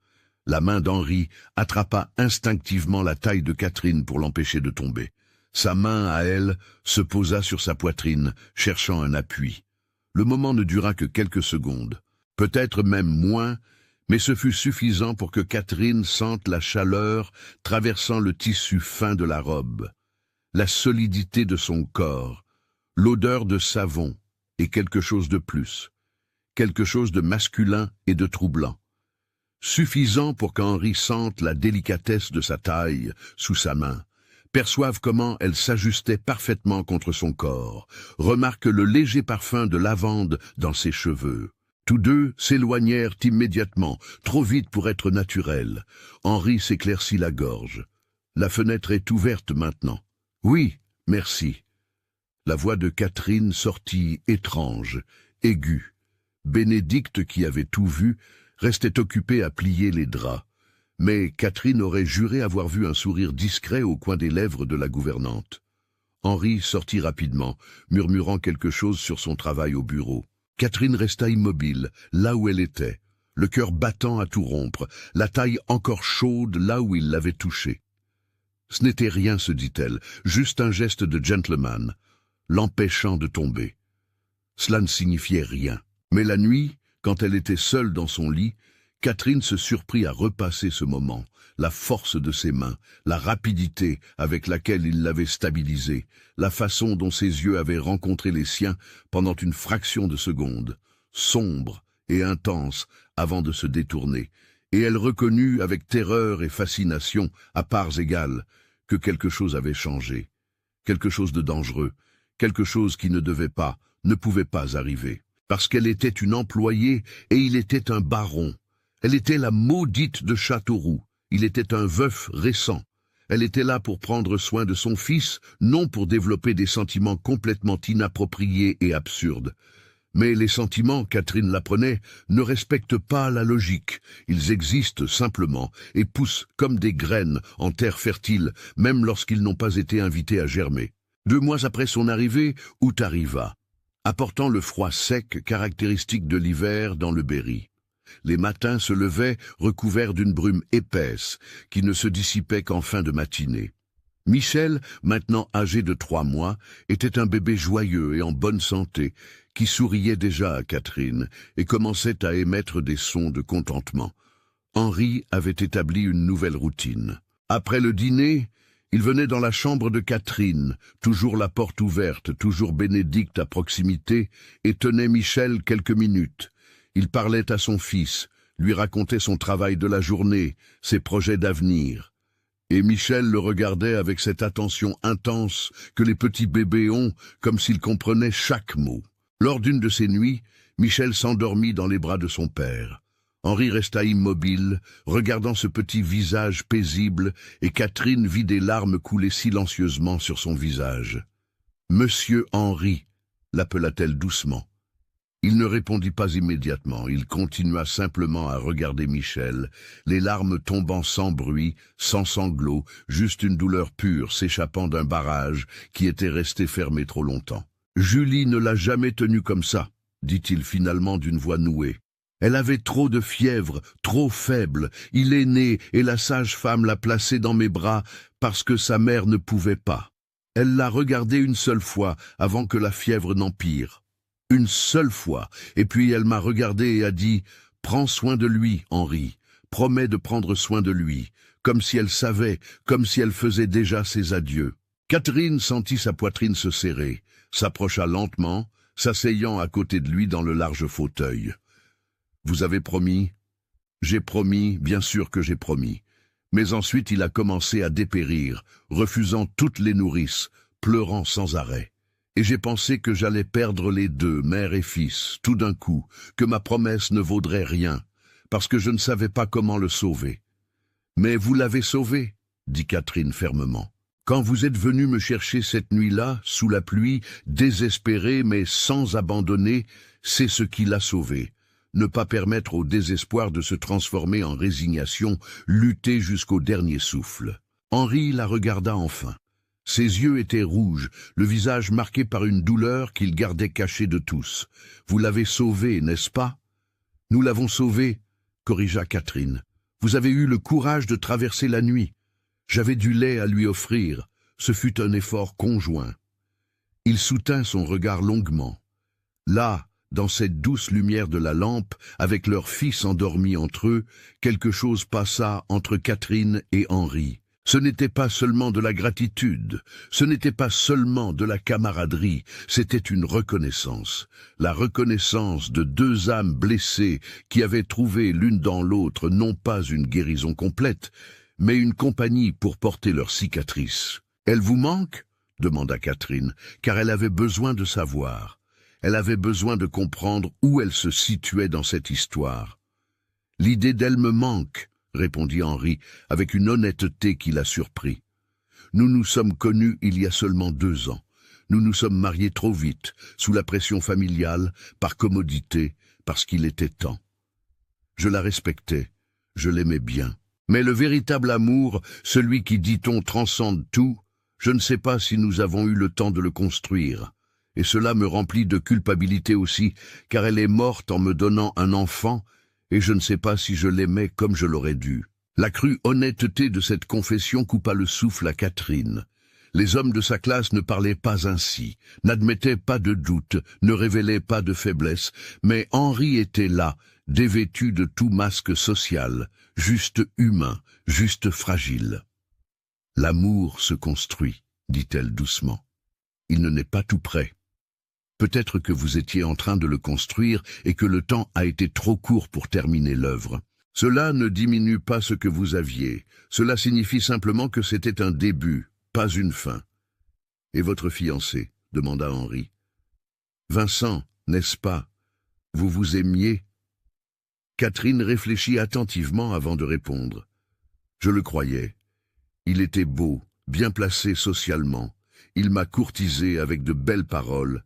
La main d'Henri attrapa instinctivement la taille de Catherine pour l'empêcher de tomber. Sa main, à elle, se posa sur sa poitrine, cherchant un appui. Le moment ne dura que quelques secondes, peut-être même moins, mais ce fut suffisant pour que Catherine sente la chaleur traversant le tissu fin de la robe, la solidité de son corps, l'odeur de savon et quelque chose de plus, quelque chose de masculin et de troublant. Suffisant pour qu'Henri sente la délicatesse de sa taille sous sa main, perçoive comment elle s'ajustait parfaitement contre son corps, remarque le léger parfum de lavande dans ses cheveux. Tous deux s'éloignèrent immédiatement, trop vite pour être naturels. Henri s'éclaircit la gorge. La fenêtre est ouverte maintenant. Oui, merci. La voix de Catherine sortit étrange, aiguë. Bénédicte, qui avait tout vu, restait occupée à plier les draps. Mais Catherine aurait juré avoir vu un sourire discret au coin des lèvres de la gouvernante. Henri sortit rapidement, murmurant quelque chose sur son travail au bureau. Catherine resta immobile, là où elle était, le cœur battant à tout rompre, la taille encore chaude là où il l'avait touchée. Ce n'était rien, se dit-elle, juste un geste de gentleman, l'empêchant de tomber. Cela ne signifiait rien. Mais la nuit, quand elle était seule dans son lit, Catherine se surprit à repasser ce moment, la force de ses mains, la rapidité avec laquelle il l'avait stabilisée, la façon dont ses yeux avaient rencontré les siens pendant une fraction de seconde, sombre et intense avant de se détourner, et elle reconnut avec terreur et fascination, à parts égales, que quelque chose avait changé, quelque chose de dangereux, quelque chose qui ne devait pas, ne pouvait pas arriver, parce qu'elle était une employée et il était un baron. Elle était la maudite de Châteauroux. Il était un veuf récent. Elle était là pour prendre soin de son fils, non pour développer des sentiments complètement inappropriés et absurdes. Mais les sentiments, Catherine l'apprenait, ne respectent pas la logique. Ils existent simplement et poussent comme des graines en terre fertile, même lorsqu'ils n'ont pas été invités à germer. 2 mois après son arrivée, août arriva, apportant le froid sec caractéristique de l'hiver dans le Berry. Les matins se levaient recouverts d'une brume épaisse qui ne se dissipait qu'en fin de matinée. Michel, maintenant âgé de 3 mois, était un bébé joyeux et en bonne santé, qui souriait déjà à Catherine et commençait à émettre des sons de contentement. Henri avait établi une nouvelle routine. Après le dîner, il venait dans la chambre de Catherine, toujours la porte ouverte, toujours Bénédicte à proximité, et tenait Michel quelques minutes. Il parlait à son fils, lui racontait son travail de la journée, ses projets d'avenir. Et Michel le regardait avec cette attention intense que les petits bébés ont, comme s'ils comprenaient chaque mot. Lors d'une de ces nuits, Michel s'endormit dans les bras de son père. Henri resta immobile, regardant ce petit visage paisible, et Catherine vit des larmes couler silencieusement sur son visage. « Monsieur Henri » l'appela-t-elle doucement. Il ne répondit pas immédiatement, il continua simplement à regarder Michel, les larmes tombant sans bruit, sans sanglots, juste une douleur pure s'échappant d'un barrage qui était resté fermé trop longtemps. « Julie ne l'a jamais tenu comme ça », dit-il finalement d'une voix nouée. « Elle avait trop de fièvre, trop faible. Il est né et la sage-femme l'a placé dans mes bras parce que sa mère ne pouvait pas. Elle l'a regardé une seule fois avant que la fièvre n'empire. Une seule fois, et puis elle m'a regardé et a dit « Prends soin de lui, Henri, promets de prendre soin de lui », comme si elle savait, comme si elle faisait déjà ses adieux. Catherine sentit sa poitrine se serrer, s'approcha lentement, s'asseyant à côté de lui dans le large fauteuil. « Vous avez promis » J'ai promis, bien sûr que j'ai promis. Mais ensuite il a commencé à dépérir, refusant toutes les nourrices, pleurant sans arrêt. Et j'ai pensé que j'allais perdre les deux, mère et fils, tout d'un coup, que ma promesse ne vaudrait rien, parce que je ne savais pas comment le sauver. Mais vous l'avez sauvé, dit Catherine fermement. Quand vous êtes venu me chercher cette nuit-là, sous la pluie, désespéré mais sans abandonner, c'est ce qui l'a sauvé. Ne pas permettre au désespoir de se transformer en résignation, lutter jusqu'au dernier souffle. Henri la regarda enfin. Ses yeux étaient rouges, le visage marqué par une douleur qu'il gardait cachée de tous. « Vous l'avez sauvé, n'est-ce pas ?»« Nous l'avons sauvé, » corrigea Catherine. « Vous avez eu le courage de traverser la nuit. J'avais du lait à lui offrir. Ce fut un effort conjoint. » Il soutint son regard longuement. Là, dans cette douce lumière de la lampe, avec leur fils endormi entre eux, quelque chose passa entre Catherine et Henri. Ce n'était pas seulement de la gratitude, ce n'était pas seulement de la camaraderie, c'était une reconnaissance. La reconnaissance de deux âmes blessées qui avaient trouvé l'une dans l'autre non pas une guérison complète, mais une compagnie pour porter leurs cicatrices. « Elle vous manque ?» demanda Catherine, car elle avait besoin de savoir. Elle avait besoin de comprendre où elle se situait dans cette histoire. « L'idée d'elle me manque, » répondit Henri, avec une honnêteté qui la surprit. « Nous nous sommes connus il y a seulement 2 ans. Nous nous sommes mariés trop vite, sous la pression familiale, par commodité, parce qu'il était temps. Je la respectais, je l'aimais bien. Mais le véritable amour, celui qui, dit-on, transcende tout, je ne sais pas si nous avons eu le temps de le construire. Et cela me remplit de culpabilité aussi, car elle est morte en me donnant un enfant, et je ne sais pas si je l'aimais comme je l'aurais dû. » La crue honnêteté de cette confession coupa le souffle à Catherine. Les hommes de sa classe ne parlaient pas ainsi, n'admettaient pas de doute, ne révélaient pas de faiblesse, mais Henri était là, dévêtu de tout masque social, juste humain, juste fragile. « L'amour se construit, » dit-elle doucement. « Il ne n'est pas tout prêt. Peut-être que vous étiez en train de le construire et que le temps a été trop court pour terminer l'œuvre. Cela ne diminue pas ce que vous aviez. Cela signifie simplement que c'était un début, pas une fin. »« Et votre fiancé ?» demanda Henri. « Vincent, n'est-ce pas? Vous vous aimiez ?» Catherine réfléchit attentivement avant de répondre. « Je le croyais. Il était beau, bien placé socialement. Il m'a courtisé avec de belles paroles.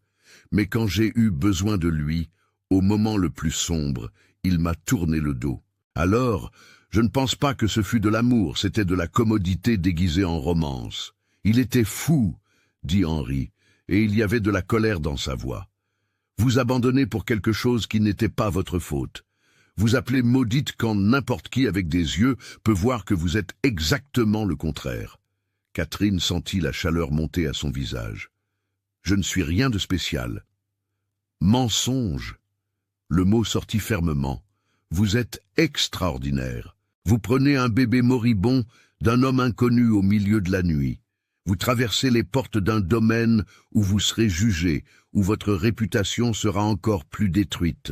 Mais quand j'ai eu besoin de lui, au moment le plus sombre, il m'a tourné le dos. Alors, je ne pense pas que ce fût de l'amour, c'était de la commodité déguisée en romance. Il était fou, dit Henri, et il y avait de la colère dans sa voix. Vous abandonnez pour quelque chose qui n'était pas votre faute. Vous appelez maudite quand n'importe qui avec des yeux peut voir que vous êtes exactement le contraire. » Catherine sentit la chaleur monter à son visage. « Je ne suis rien de spécial. »« Mensonge !» Le mot sortit fermement. « Vous êtes extraordinaire. Vous prenez un bébé moribond d'un homme inconnu au milieu de la nuit. Vous traversez les portes d'un domaine où vous serez jugé, où votre réputation sera encore plus détruite.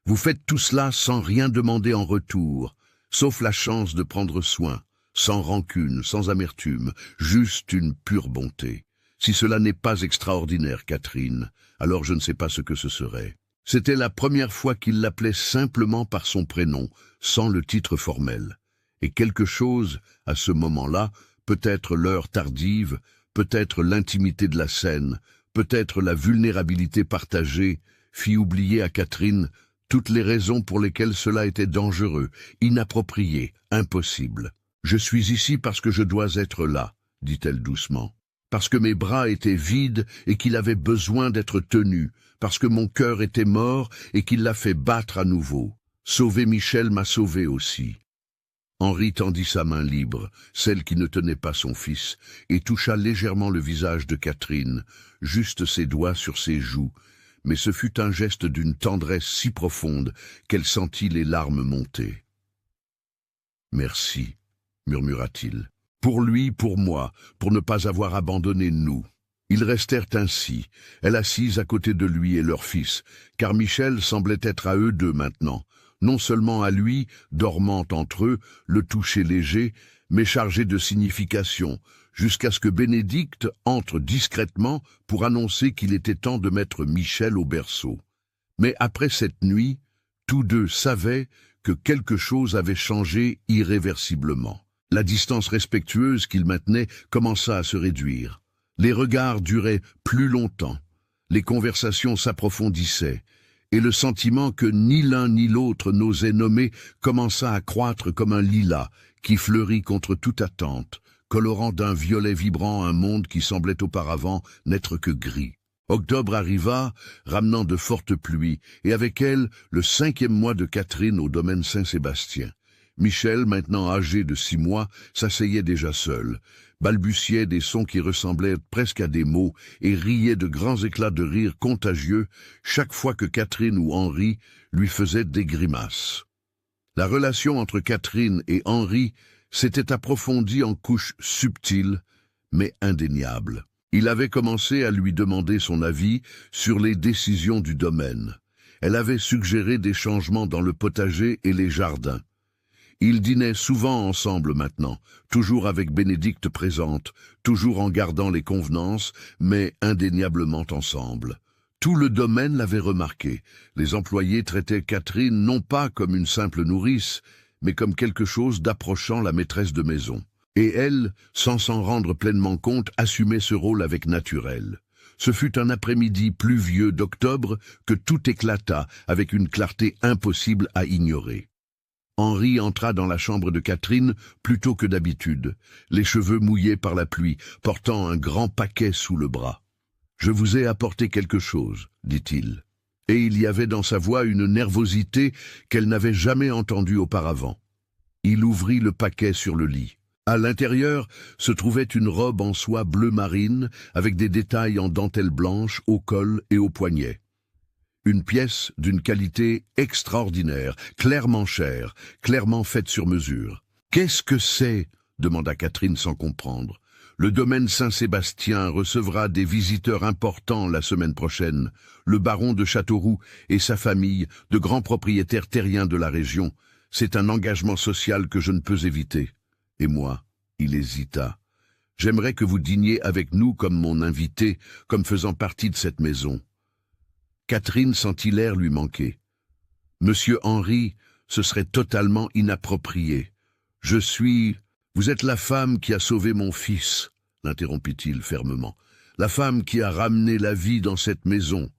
Vous faites tout cela sans rien demander en retour, sauf la chance de prendre soin, sans rancune, sans amertume, juste une pure bonté. Si cela n'est pas extraordinaire, Catherine, alors je ne sais pas ce que ce serait. » C'était la première fois qu'il l'appelait simplement par son prénom, sans le titre formel. Et quelque chose, à ce moment-là, peut-être l'heure tardive, peut-être l'intimité de la scène, peut-être la vulnérabilité partagée, fit oublier à Catherine toutes les raisons pour lesquelles cela était dangereux, inapproprié, impossible. « Je suis ici parce que je dois être là, » dit-elle doucement. « Parce que mes bras étaient vides et qu'il avait besoin d'être tenu, parce que mon cœur était mort et qu'il l'a fait battre à nouveau. Sauver Michel m'a sauvé aussi. » Henri tendit sa main libre, celle qui ne tenait pas son fils, et toucha légèrement le visage de Catherine, juste ses doigts sur ses joues, mais ce fut un geste d'une tendresse si profonde qu'elle sentit les larmes monter. « Merci, » murmura-t-il. « Pour lui, pour moi, pour ne pas avoir abandonné nous. » Ils restèrent ainsi, elle assise à côté de lui et leur fils, car Michel semblait être à eux deux maintenant, non seulement à lui, dormant entre eux, le toucher léger, mais chargé de signification, jusqu'à ce que Bénédicte entre discrètement pour annoncer qu'il était temps de mettre Michel au berceau. Mais après cette nuit, tous deux savaient que quelque chose avait changé irréversiblement. La distance respectueuse qu'ils maintenaient commença à se réduire. Les regards duraient plus longtemps, les conversations s'approfondissaient, et le sentiment que ni l'un ni l'autre n'osait nommer commença à croître comme un lilas qui fleurit contre toute attente, colorant d'un violet vibrant un monde qui semblait auparavant n'être que gris. Octobre arriva, ramenant de fortes pluies, et avec elle le 5e mois de Catherine au domaine Saint-Sébastien. Michel, maintenant âgé de 6 mois, s'asseyait déjà seul, balbutiait des sons qui ressemblaient presque à des mots et riait de grands éclats de rire contagieux chaque fois que Catherine ou Henri lui faisaient des grimaces. La relation entre Catherine et Henri s'était approfondie en couches subtiles, mais indéniables. Il avait commencé à lui demander son avis sur les décisions du domaine. Elle avait suggéré des changements dans le potager et les jardins. Ils dînaient souvent ensemble maintenant, toujours avec Bénédicte présente, toujours en gardant les convenances, mais indéniablement ensemble. Tout le domaine l'avait remarqué. Les employés traitaient Catherine non pas comme une simple nourrice, mais comme quelque chose d'approchant la maîtresse de maison. Et elle, sans s'en rendre pleinement compte, assumait ce rôle avec naturel. Ce fut un après-midi pluvieux d'octobre que tout éclata avec une clarté impossible à ignorer. Henri entra dans la chambre de Catherine plus tôt que d'habitude, les cheveux mouillés par la pluie, portant un grand paquet sous le bras. « Je vous ai apporté quelque chose, dit-il. » Et il y avait dans sa voix une nervosité qu'elle n'avait jamais entendue auparavant. Il ouvrit le paquet sur le lit. À l'intérieur se trouvait une robe en soie bleu marine avec des détails en dentelle blanche au col et aux poignets. Une pièce d'une qualité extraordinaire, clairement chère, clairement faite sur mesure. « Qu'est-ce que c'est ?» demanda Catherine sans comprendre. « Le domaine Saint-Sébastien recevra des visiteurs importants la semaine prochaine. Le baron de Châteauroux et sa famille, de grands propriétaires terriens de la région. C'est un engagement social que je ne peux éviter. Et moi, il hésita. J'aimerais que vous dîniez avec nous comme mon invité, comme faisant partie de cette maison. » Catherine sentit l'air lui manquer. « Monsieur Henri, ce serait totalement inapproprié. Je suis... Vous êtes la femme qui a sauvé mon fils, l'interrompit-il fermement. La femme qui a ramené la vie dans cette maison. »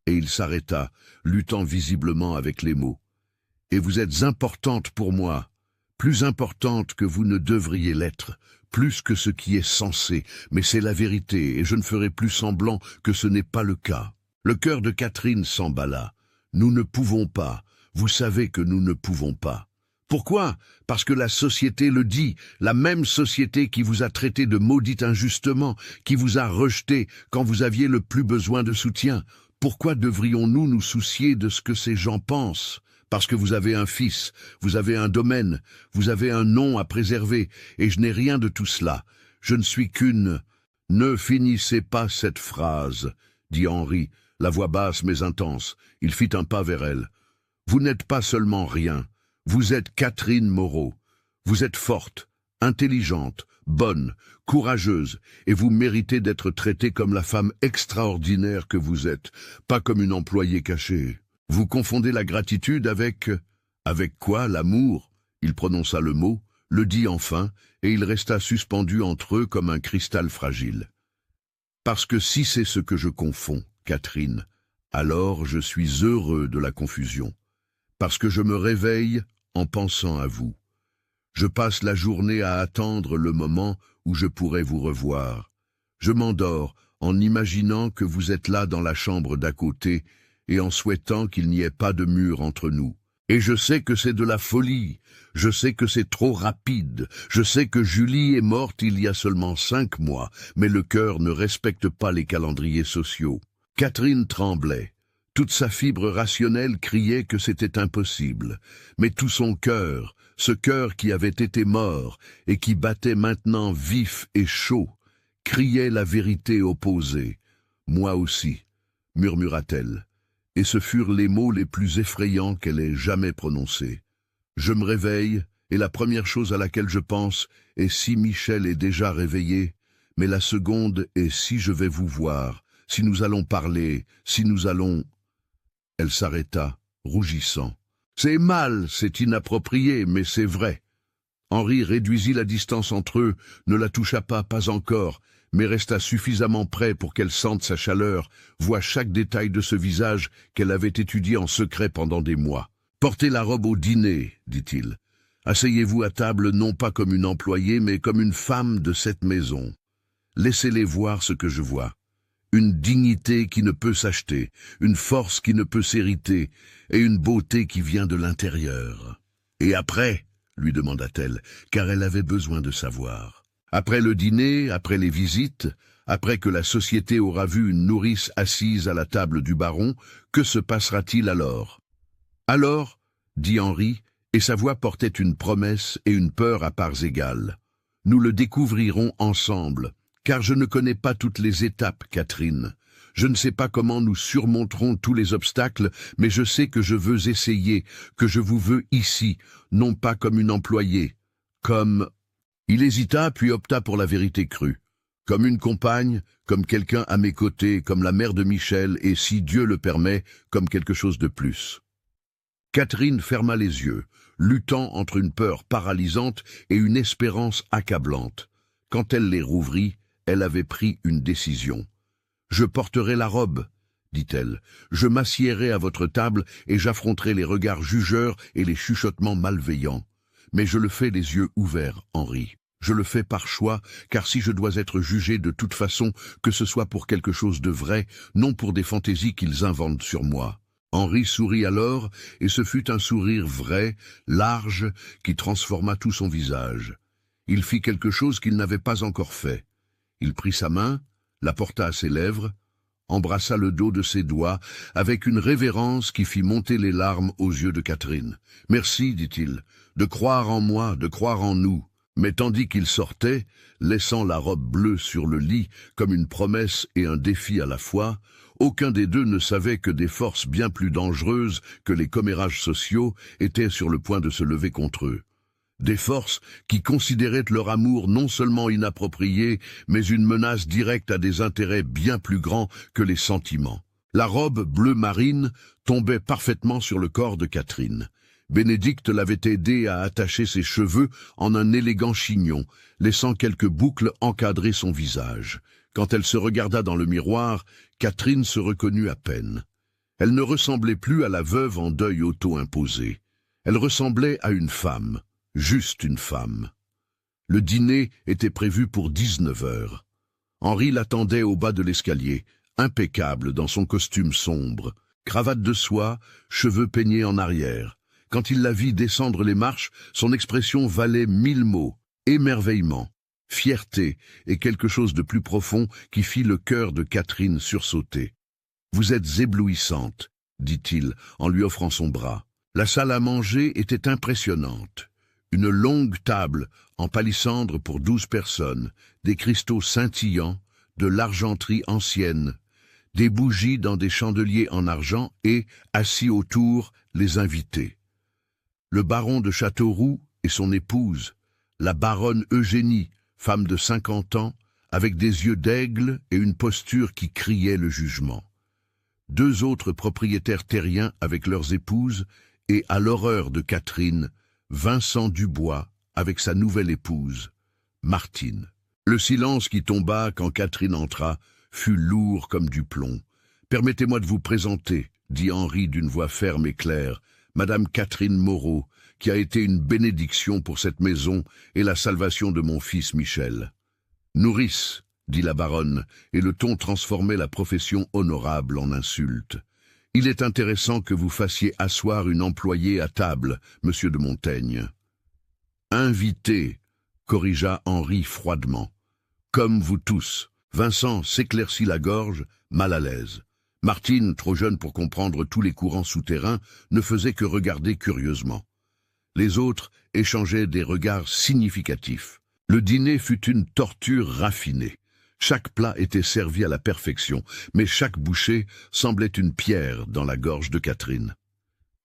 Et il s'arrêta, luttant visiblement avec les mots. « Et vous êtes importante pour moi, plus importante que vous ne devriez l'être, plus que ce qui est censé, mais c'est la vérité, et je ne ferai plus semblant que ce n'est pas le cas. » Le cœur de Catherine s'emballa. « Nous ne pouvons pas. Vous savez que nous ne pouvons pas. » Pourquoi? Parce que la société le dit, la même société qui vous a traité de maudite injustement, qui vous a rejeté quand vous aviez le plus besoin de soutien. Pourquoi devrions-nous nous soucier de ce que ces gens pensent? Parce que vous avez un fils, vous avez un domaine, vous avez un nom à préserver, et je n'ai rien de tout cela. Je ne suis qu'une... Ne finissez pas cette phrase, dit Henri, la voix basse mais intense. Il fit un pas vers elle. Vous n'êtes pas seulement rien. Vous êtes Catherine Moreau. Vous êtes forte, intelligente, bonne, courageuse, et vous méritez d'être traitée comme la femme extraordinaire que vous êtes, pas comme une employée cachée. Vous confondez la gratitude avec... Avec quoi? L'amour? Il prononça le mot, le dit enfin, et il resta suspendu entre eux comme un cristal fragile. Parce que si c'est ce que je confonds, Catherine, alors je suis heureux de la confusion. Parce que je me réveille en pensant à vous. Je passe la journée à attendre le moment où je pourrai vous revoir. Je m'endors en imaginant que vous êtes là dans la chambre d'à côté et en souhaitant qu'il n'y ait pas de mur entre nous. Et je sais que c'est de la folie, je sais que c'est trop rapide, je sais que Julie est morte il y a seulement 5 mois, mais le cœur ne respecte pas les calendriers sociaux. Catherine tremblait. Toute sa fibre rationnelle criait que c'était impossible, mais tout son cœur, ce cœur qui avait été mort et qui battait maintenant vif et chaud, criait la vérité opposée. « Moi aussi », murmura-t-elle, Et ce furent les mots les plus effrayants qu'elle ait jamais prononcés. Je me réveille, et la première chose à laquelle je pense est si Michel est déjà réveillé, mais la seconde est si je vais vous voir, si nous allons parler, si nous allons... Elle s'arrêta, rougissant. C'est mal, c'est inapproprié, mais c'est vrai. Henri réduisit la distance entre eux, ne la toucha pas encore, mais resta suffisamment près pour qu'elle sente sa chaleur, voie chaque détail de ce visage qu'elle avait étudié en secret pendant des mois. « Portez la robe au dîner, dit-il. Asseyez-vous à table non pas comme une employée, mais comme une femme de cette maison. Laissez-les voir ce que je vois. Une dignité qui ne peut s'acheter, une force qui ne peut s'hériter, et une beauté qui vient de l'intérieur. Et après, lui demanda-t-elle, car elle avait besoin de savoir. Après le dîner, après les visites, après que la société aura vu une nourrice assise à la table du baron, que se passera-t-il alors? Alors, dit Henri, et sa voix portait une promesse et une peur à parts égales. Nous le découvrirons ensemble, car je ne connais pas toutes les étapes, Catherine. Je ne sais pas comment nous surmonterons tous les obstacles, mais je sais que je veux essayer, que je vous veux ici, non pas comme une employée, comme... Il hésita, puis opta pour la vérité crue. Comme une compagne, comme quelqu'un à mes côtés, comme la mère de Michel, et si Dieu le permet, comme quelque chose de plus. Catherine ferma les yeux, luttant entre une peur paralysante et une espérance accablante. Quand elle les rouvrit, elle avait pris une décision. « Je porterai la robe, » dit-elle. « Je m'assiérai à votre table et j'affronterai les regards jugeurs et les chuchotements malveillants. Mais je le fais les yeux ouverts, Henri. Je le fais par choix, car si je dois être jugé de toute façon, que ce soit pour quelque chose de vrai, non pour des fantaisies qu'ils inventent sur moi. » Henri sourit alors, et ce fut un sourire vrai, large, qui transforma tout son visage. Il fit quelque chose qu'il n'avait pas encore fait. Il prit sa main, la porta à ses lèvres, embrassa le dos de ses doigts, avec une révérence qui fit monter les larmes aux yeux de Catherine. « Merci, dit-il, de croire en moi, de croire en nous. » Mais tandis qu'il sortait, laissant la robe bleue sur le lit comme une promesse et un défi à la fois, aucun des deux ne savait que des forces bien plus dangereuses que les commérages sociaux étaient sur le point de se lever contre eux. Des forces qui considéraient leur amour non seulement inapproprié, mais une menace directe à des intérêts bien plus grands que les sentiments. La robe bleu marine tombait parfaitement sur le corps de Catherine. Bénédicte l'avait aidé à attacher ses cheveux en un élégant chignon, laissant quelques boucles encadrer son visage. Quand elle se regarda dans le miroir, Catherine se reconnut à peine. Elle ne ressemblait plus à la veuve en deuil auto-imposé. Elle ressemblait à une femme, juste une femme. Le dîner était prévu pour 19 heures. Henri l'attendait au bas de l'escalier, impeccable dans son costume sombre, cravate de soie, cheveux peignés en arrière. Quand il la vit descendre les marches, son expression valait 1000 mots, émerveillement, fierté et quelque chose de plus profond qui fit le cœur de Catherine sursauter. « Vous êtes éblouissante, » dit-il en lui offrant son bras. La salle à manger était impressionnante. Une longue table en palissandre pour 12 personnes, des cristaux scintillants, de l'argenterie ancienne, des bougies dans des chandeliers en argent et, assis autour, les invités. Le baron de Châteauroux et son épouse, la baronne Eugénie, femme de 50 ans, avec des yeux d'aigle et une posture qui criait le jugement. 2 autres propriétaires terriens avec leurs épouses et, à l'horreur de Catherine, Vincent Dubois avec sa nouvelle épouse, Martine. Le silence qui tomba quand Catherine entra fut lourd comme du plomb. « Permettez-moi de vous présenter, » dit Henri d'une voix ferme et claire, « Madame Catherine Moreau, qui a été une bénédiction pour cette maison et la salvation de mon fils Michel. »« Nourrice, » dit la baronne, et le ton transformait la profession honorable en insulte. « Il est intéressant que vous fassiez asseoir une employée à table, monsieur de Montaigne. »« Invité, » corrigea Henri froidement. « Comme vous tous. » Vincent s'éclaircit la gorge, mal à l'aise. Martine, trop jeune pour comprendre tous les courants souterrains, ne faisait que regarder curieusement. Les autres échangeaient des regards significatifs. Le dîner fut une torture raffinée. Chaque plat était servi à la perfection, mais chaque bouchée semblait une pierre dans la gorge de Catherine.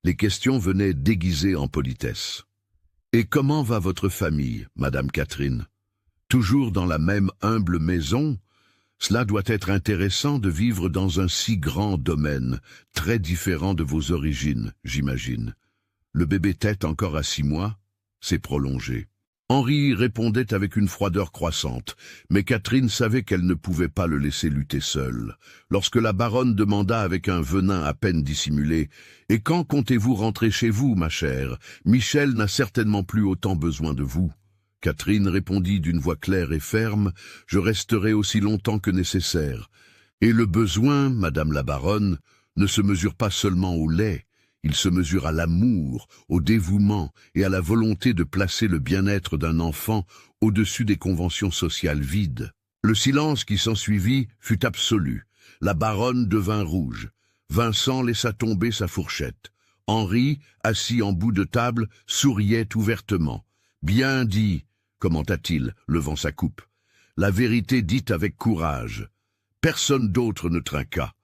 Les questions venaient déguisées en politesse. « Et comment va votre famille, Madame Catherine? Toujours dans la même humble maison? Cela doit être intéressant de vivre dans un si grand domaine, très différent de vos origines, j'imagine. Le bébé tète encore à 6 mois? C'est prolongé. » Henri répondait avec une froideur croissante, mais Catherine savait qu'elle ne pouvait pas le laisser lutter seule. Lorsque la baronne demanda avec un venin à peine dissimulé « Et quand comptez-vous rentrer chez vous, ma chère? Michel n'a certainement plus autant besoin de vous. » Catherine répondit d'une voix claire et ferme « Je resterai aussi longtemps que nécessaire. Et le besoin, madame la baronne, ne se mesure pas seulement au lait. Il se mesure à l'amour, au dévouement et à la volonté de placer le bien-être d'un enfant au-dessus des conventions sociales vides. » Le silence qui s'ensuivit fut absolu. La baronne devint rouge. Vincent laissa tomber sa fourchette. Henri, assis en bout de table, souriait ouvertement. « Bien dit », commenta-t-il, levant sa coupe. « La vérité dite avec courage. » Personne d'autre ne trinqua.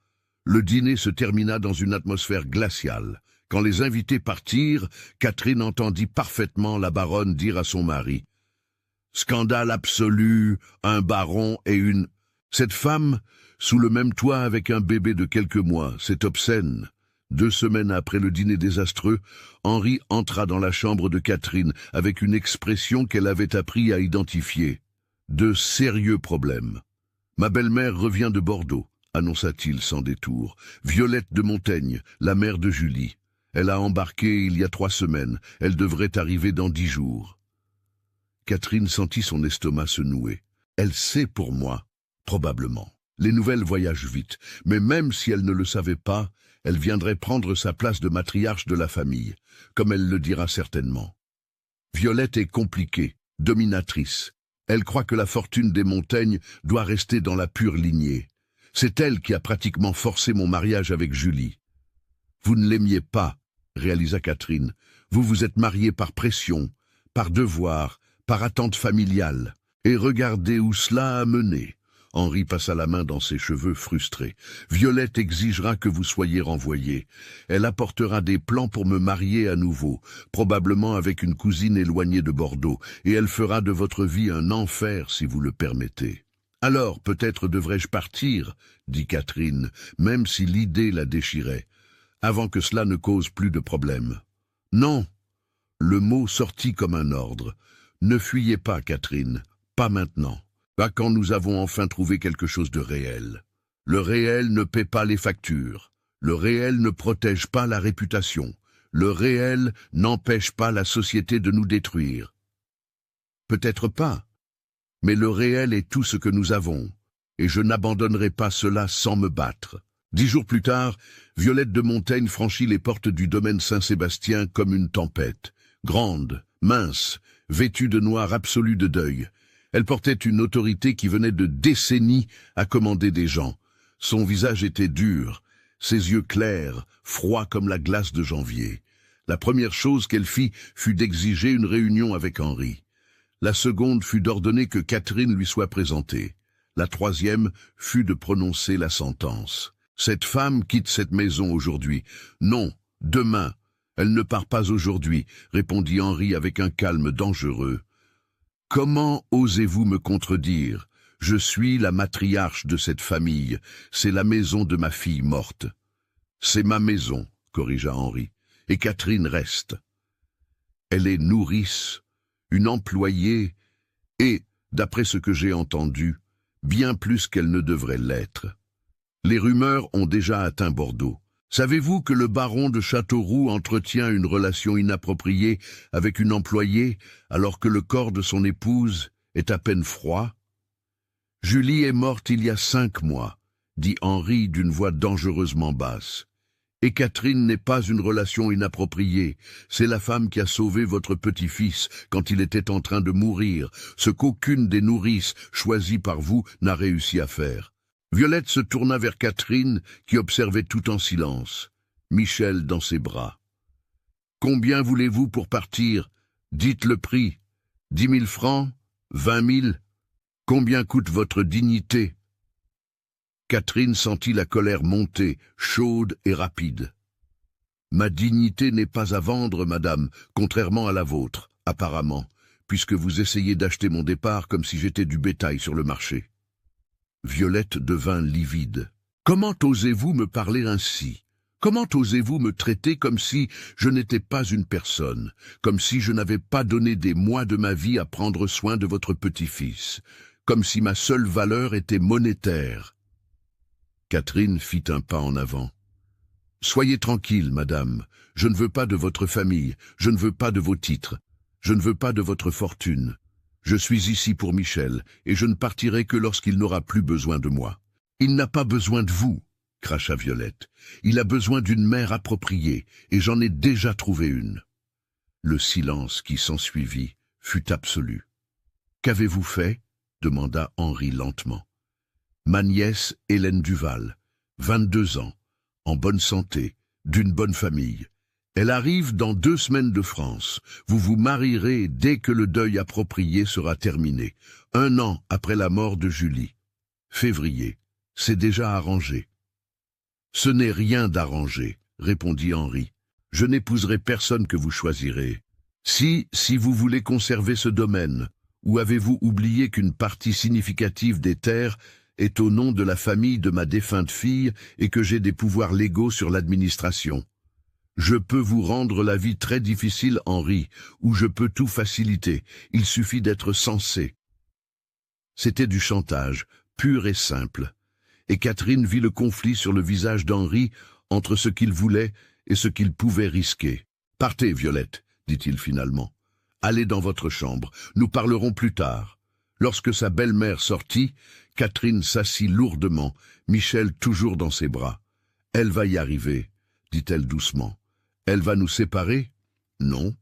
Le dîner se termina dans une atmosphère glaciale. Quand les invités partirent, Catherine entendit parfaitement la baronne dire à son mari « Scandale absolu, un baron et une... Cette femme, sous le même toit avec un bébé de quelques mois, c'est obscène. » 2 semaines après le dîner désastreux, Henri entra dans la chambre de Catherine avec une expression qu'elle avait appris à identifier. De sérieux problèmes. « Ma belle-mère revient de Bordeaux, » annonça-t-il sans détour. « Violette de Montaigne, la mère de Julie. Elle a embarqué il y a 3 semaines. Elle devrait arriver dans 10 jours. » Catherine sentit son estomac se nouer. Elle sait pour moi, probablement. Les nouvelles voyagent vite, mais même si elle ne le savait pas, elle viendrait prendre sa place de matriarche de la famille, comme elle le dira certainement. Violette est compliquée, dominatrice. Elle croit que la fortune des Montaigne doit rester dans la pure lignée. C'est elle qui a pratiquement forcé mon mariage avec Julie. Vous ne l'aimiez pas, réalisa Catherine. Vous vous êtes marié par pression, par devoir, par attente familiale. Et regardez où cela a mené. Henri passa la main dans ses cheveux frustrés. Violette exigera que vous soyez renvoyé. Elle apportera des plans pour me marier à nouveau, probablement avec une cousine éloignée de Bordeaux, et elle fera de votre vie un enfer si vous le permettez. Alors, peut-être devrais-je partir, dit Catherine, même si l'idée la déchirait, avant que cela ne cause plus de problème. Non, le mot sortit comme un ordre. Ne fuyez pas, Catherine, pas maintenant. Pas quand nous avons enfin trouvé quelque chose de réel. Le réel ne paie pas les factures. Le réel ne protège pas la réputation. Le réel n'empêche pas la société de nous détruire. Peut-être pas, mais le réel est tout ce que nous avons, et je n'abandonnerai pas cela sans me battre. 10 jours plus tard, Violette de Montaigne franchit les portes du domaine Saint-Sébastien comme une tempête. Grande, mince, vêtue de noir absolu de deuil. Elle portait une autorité qui venait de décennies à commander des gens. Son visage était dur, ses yeux clairs, froids comme la glace de janvier. La première chose qu'elle fit fut d'exiger une réunion avec Henri. La seconde fut d'ordonner que Catherine lui soit présentée. La troisième fut de prononcer la sentence. Cette femme quitte cette maison aujourd'hui. Non, demain. Elle ne part pas aujourd'hui, répondit Henri avec un calme dangereux. Comment osez-vous me contredire? Je suis la matriarche de cette famille. C'est la maison de ma fille morte. C'est ma maison, corrigea Henri, et Catherine reste. Elle est nourrice, une employée, et, d'après ce que j'ai entendu, bien plus qu'elle ne devrait l'être. Les rumeurs ont déjà atteint Bordeaux. Savez-vous que le baron de Châteauroux entretient une relation inappropriée avec une employée alors que le corps de son épouse est à peine froid? Julie est morte il y a 5 mois, dit Henri d'une voix dangereusement basse. Et Catherine n'est pas une relation inappropriée, c'est la femme qui a sauvé votre petit-fils quand il était en train de mourir, ce qu'aucune des nourrices choisies par vous n'a réussi à faire. Violette se tourna vers Catherine, qui observait tout en silence, Michel dans ses bras. « Combien voulez-vous pour partir? Dites le prix. 10 000 francs? 20 000 ? Combien coûte votre dignité? Catherine sentit la colère monter, chaude et rapide. Ma dignité n'est pas à vendre, madame, contrairement à la vôtre, apparemment, puisque vous essayez d'acheter mon départ comme si j'étais du bétail sur le marché. Violette devint livide. Comment osez-vous me parler ainsi? Comment osez-vous me traiter comme si je n'étais pas une personne, comme si je n'avais pas donné des mois de ma vie à prendre soin de votre petit-fils, comme si ma seule valeur était monétaire? Catherine fit un pas en avant. « Soyez tranquille, madame. Je ne veux pas de votre famille, je ne veux pas de vos titres, je ne veux pas de votre fortune. Je suis ici pour Michel, et je ne partirai que lorsqu'il n'aura plus besoin de moi. »« Il n'a pas besoin de vous, » cracha Violette. « Il a besoin d'une mère appropriée, et j'en ai déjà trouvé une. » Le silence qui s'ensuivit fut absolu. « Qu'avez-vous fait ?» demanda Henri lentement. « Ma nièce Hélène Duval, 22 ans, en bonne santé, d'une bonne famille. Elle arrive dans 2 semaines de France. Vous vous marierez dès que le deuil approprié sera terminé, 1 an après la mort de Julie. Février, c'est déjà arrangé. »« Ce n'est rien d'arrangé, » répondit Henri. « Je n'épouserai personne que vous choisirez. Si vous voulez conserver ce domaine, ou avez-vous oublié qu'une partie significative des terres est au nom de la famille de ma défunte fille et que j'ai des pouvoirs légaux sur l'administration? Je peux vous rendre la vie très difficile, Henri, ou je peux tout faciliter. Il suffit d'être sensé. » C'était du chantage, pur et simple. Et Catherine vit le conflit sur le visage d'Henri entre ce qu'il voulait et ce qu'il pouvait risquer. « Partez, Violette, » dit-il finalement. « Allez dans votre chambre, nous parlerons plus tard. » Lorsque sa belle-mère sortit, Catherine s'assit lourdement, Michel toujours dans ses bras. « Elle va y arriver, » dit-elle doucement. « Elle va nous séparer? » Non.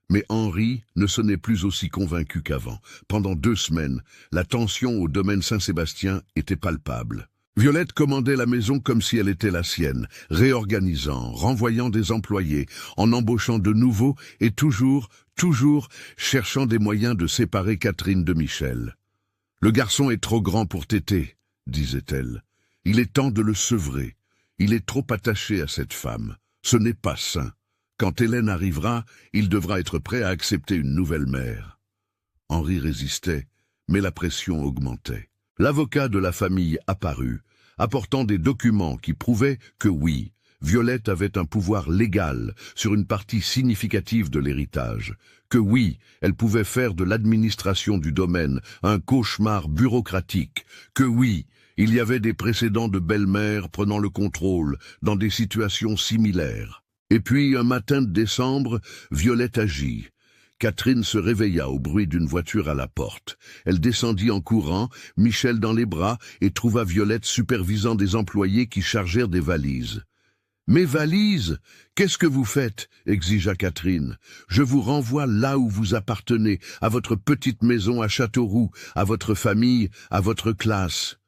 Mais Henri ne sonnait plus aussi convaincu qu'avant. Pendant 2 semaines, la tension au domaine Saint-Sébastien était palpable. Violette commandait la maison comme si elle était la sienne, réorganisant, renvoyant des employés, en embauchant de nouveaux et toujours cherchant des moyens de séparer Catherine de Michel. « Le garçon est trop grand pour téter, » disait-elle. « Il est temps de le sevrer. Il est trop attaché à cette femme. Ce n'est pas sain. Quand Hélène arrivera, il devra être prêt à accepter une nouvelle mère. » Henri résistait, mais la pression augmentait. L'avocat de la famille apparut, apportant des documents qui prouvaient que oui, Violette avait un pouvoir légal sur une partie significative de l'héritage, que oui, elle pouvait faire de l'administration du domaine un cauchemar bureaucratique, que oui, il y avait des précédents de belle-mère prenant le contrôle dans des situations similaires. Et puis, un matin de décembre, Violette agit. Catherine se réveilla au bruit d'une voiture à la porte. Elle descendit en courant, Michel dans les bras, et trouva Violette supervisant des employés qui chargèrent des valises. « Mes valises? Qu'est-ce que vous faites » exigea Catherine. « Je vous renvoie là où vous appartenez, à votre petite maison à Châteauroux, à votre famille, à votre classe.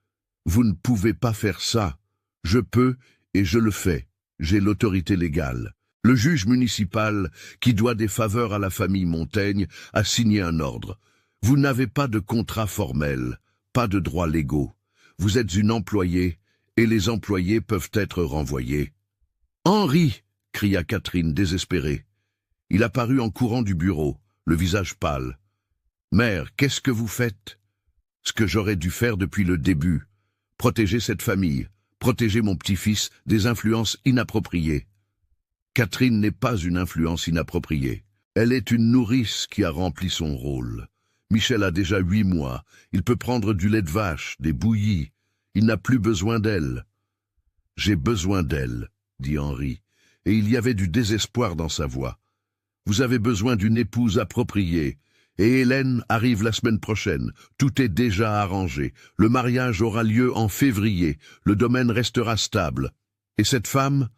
Vous ne pouvez pas faire ça. Je peux, et je le fais. J'ai l'autorité légale. » Le juge municipal, qui doit des faveurs à la famille Montaigne, a signé un ordre. Vous n'avez pas de contrat formel, pas de droits légaux. Vous êtes une employée, et les employés peuvent être renvoyés. « Henri !» cria Catherine désespérée. Il apparut en courant du bureau, le visage pâle. « Mère, qu'est-ce que vous faites ?»« Ce que j'aurais dû faire depuis le début. Protéger cette famille, protéger mon petit-fils des influences inappropriées. » Catherine n'est pas une influence inappropriée. Elle est une nourrice qui a rempli son rôle. Michel a déjà 8 mois. Il peut prendre du lait de vache, des bouillies. Il n'a plus besoin d'elle. « J'ai besoin d'elle, » dit Henri, et il y avait du désespoir dans sa voix. « Vous avez besoin d'une épouse appropriée. Et Hélène arrive la semaine prochaine. Tout est déjà arrangé. Le mariage aura lieu en février. Le domaine restera stable. Et cette femme ?»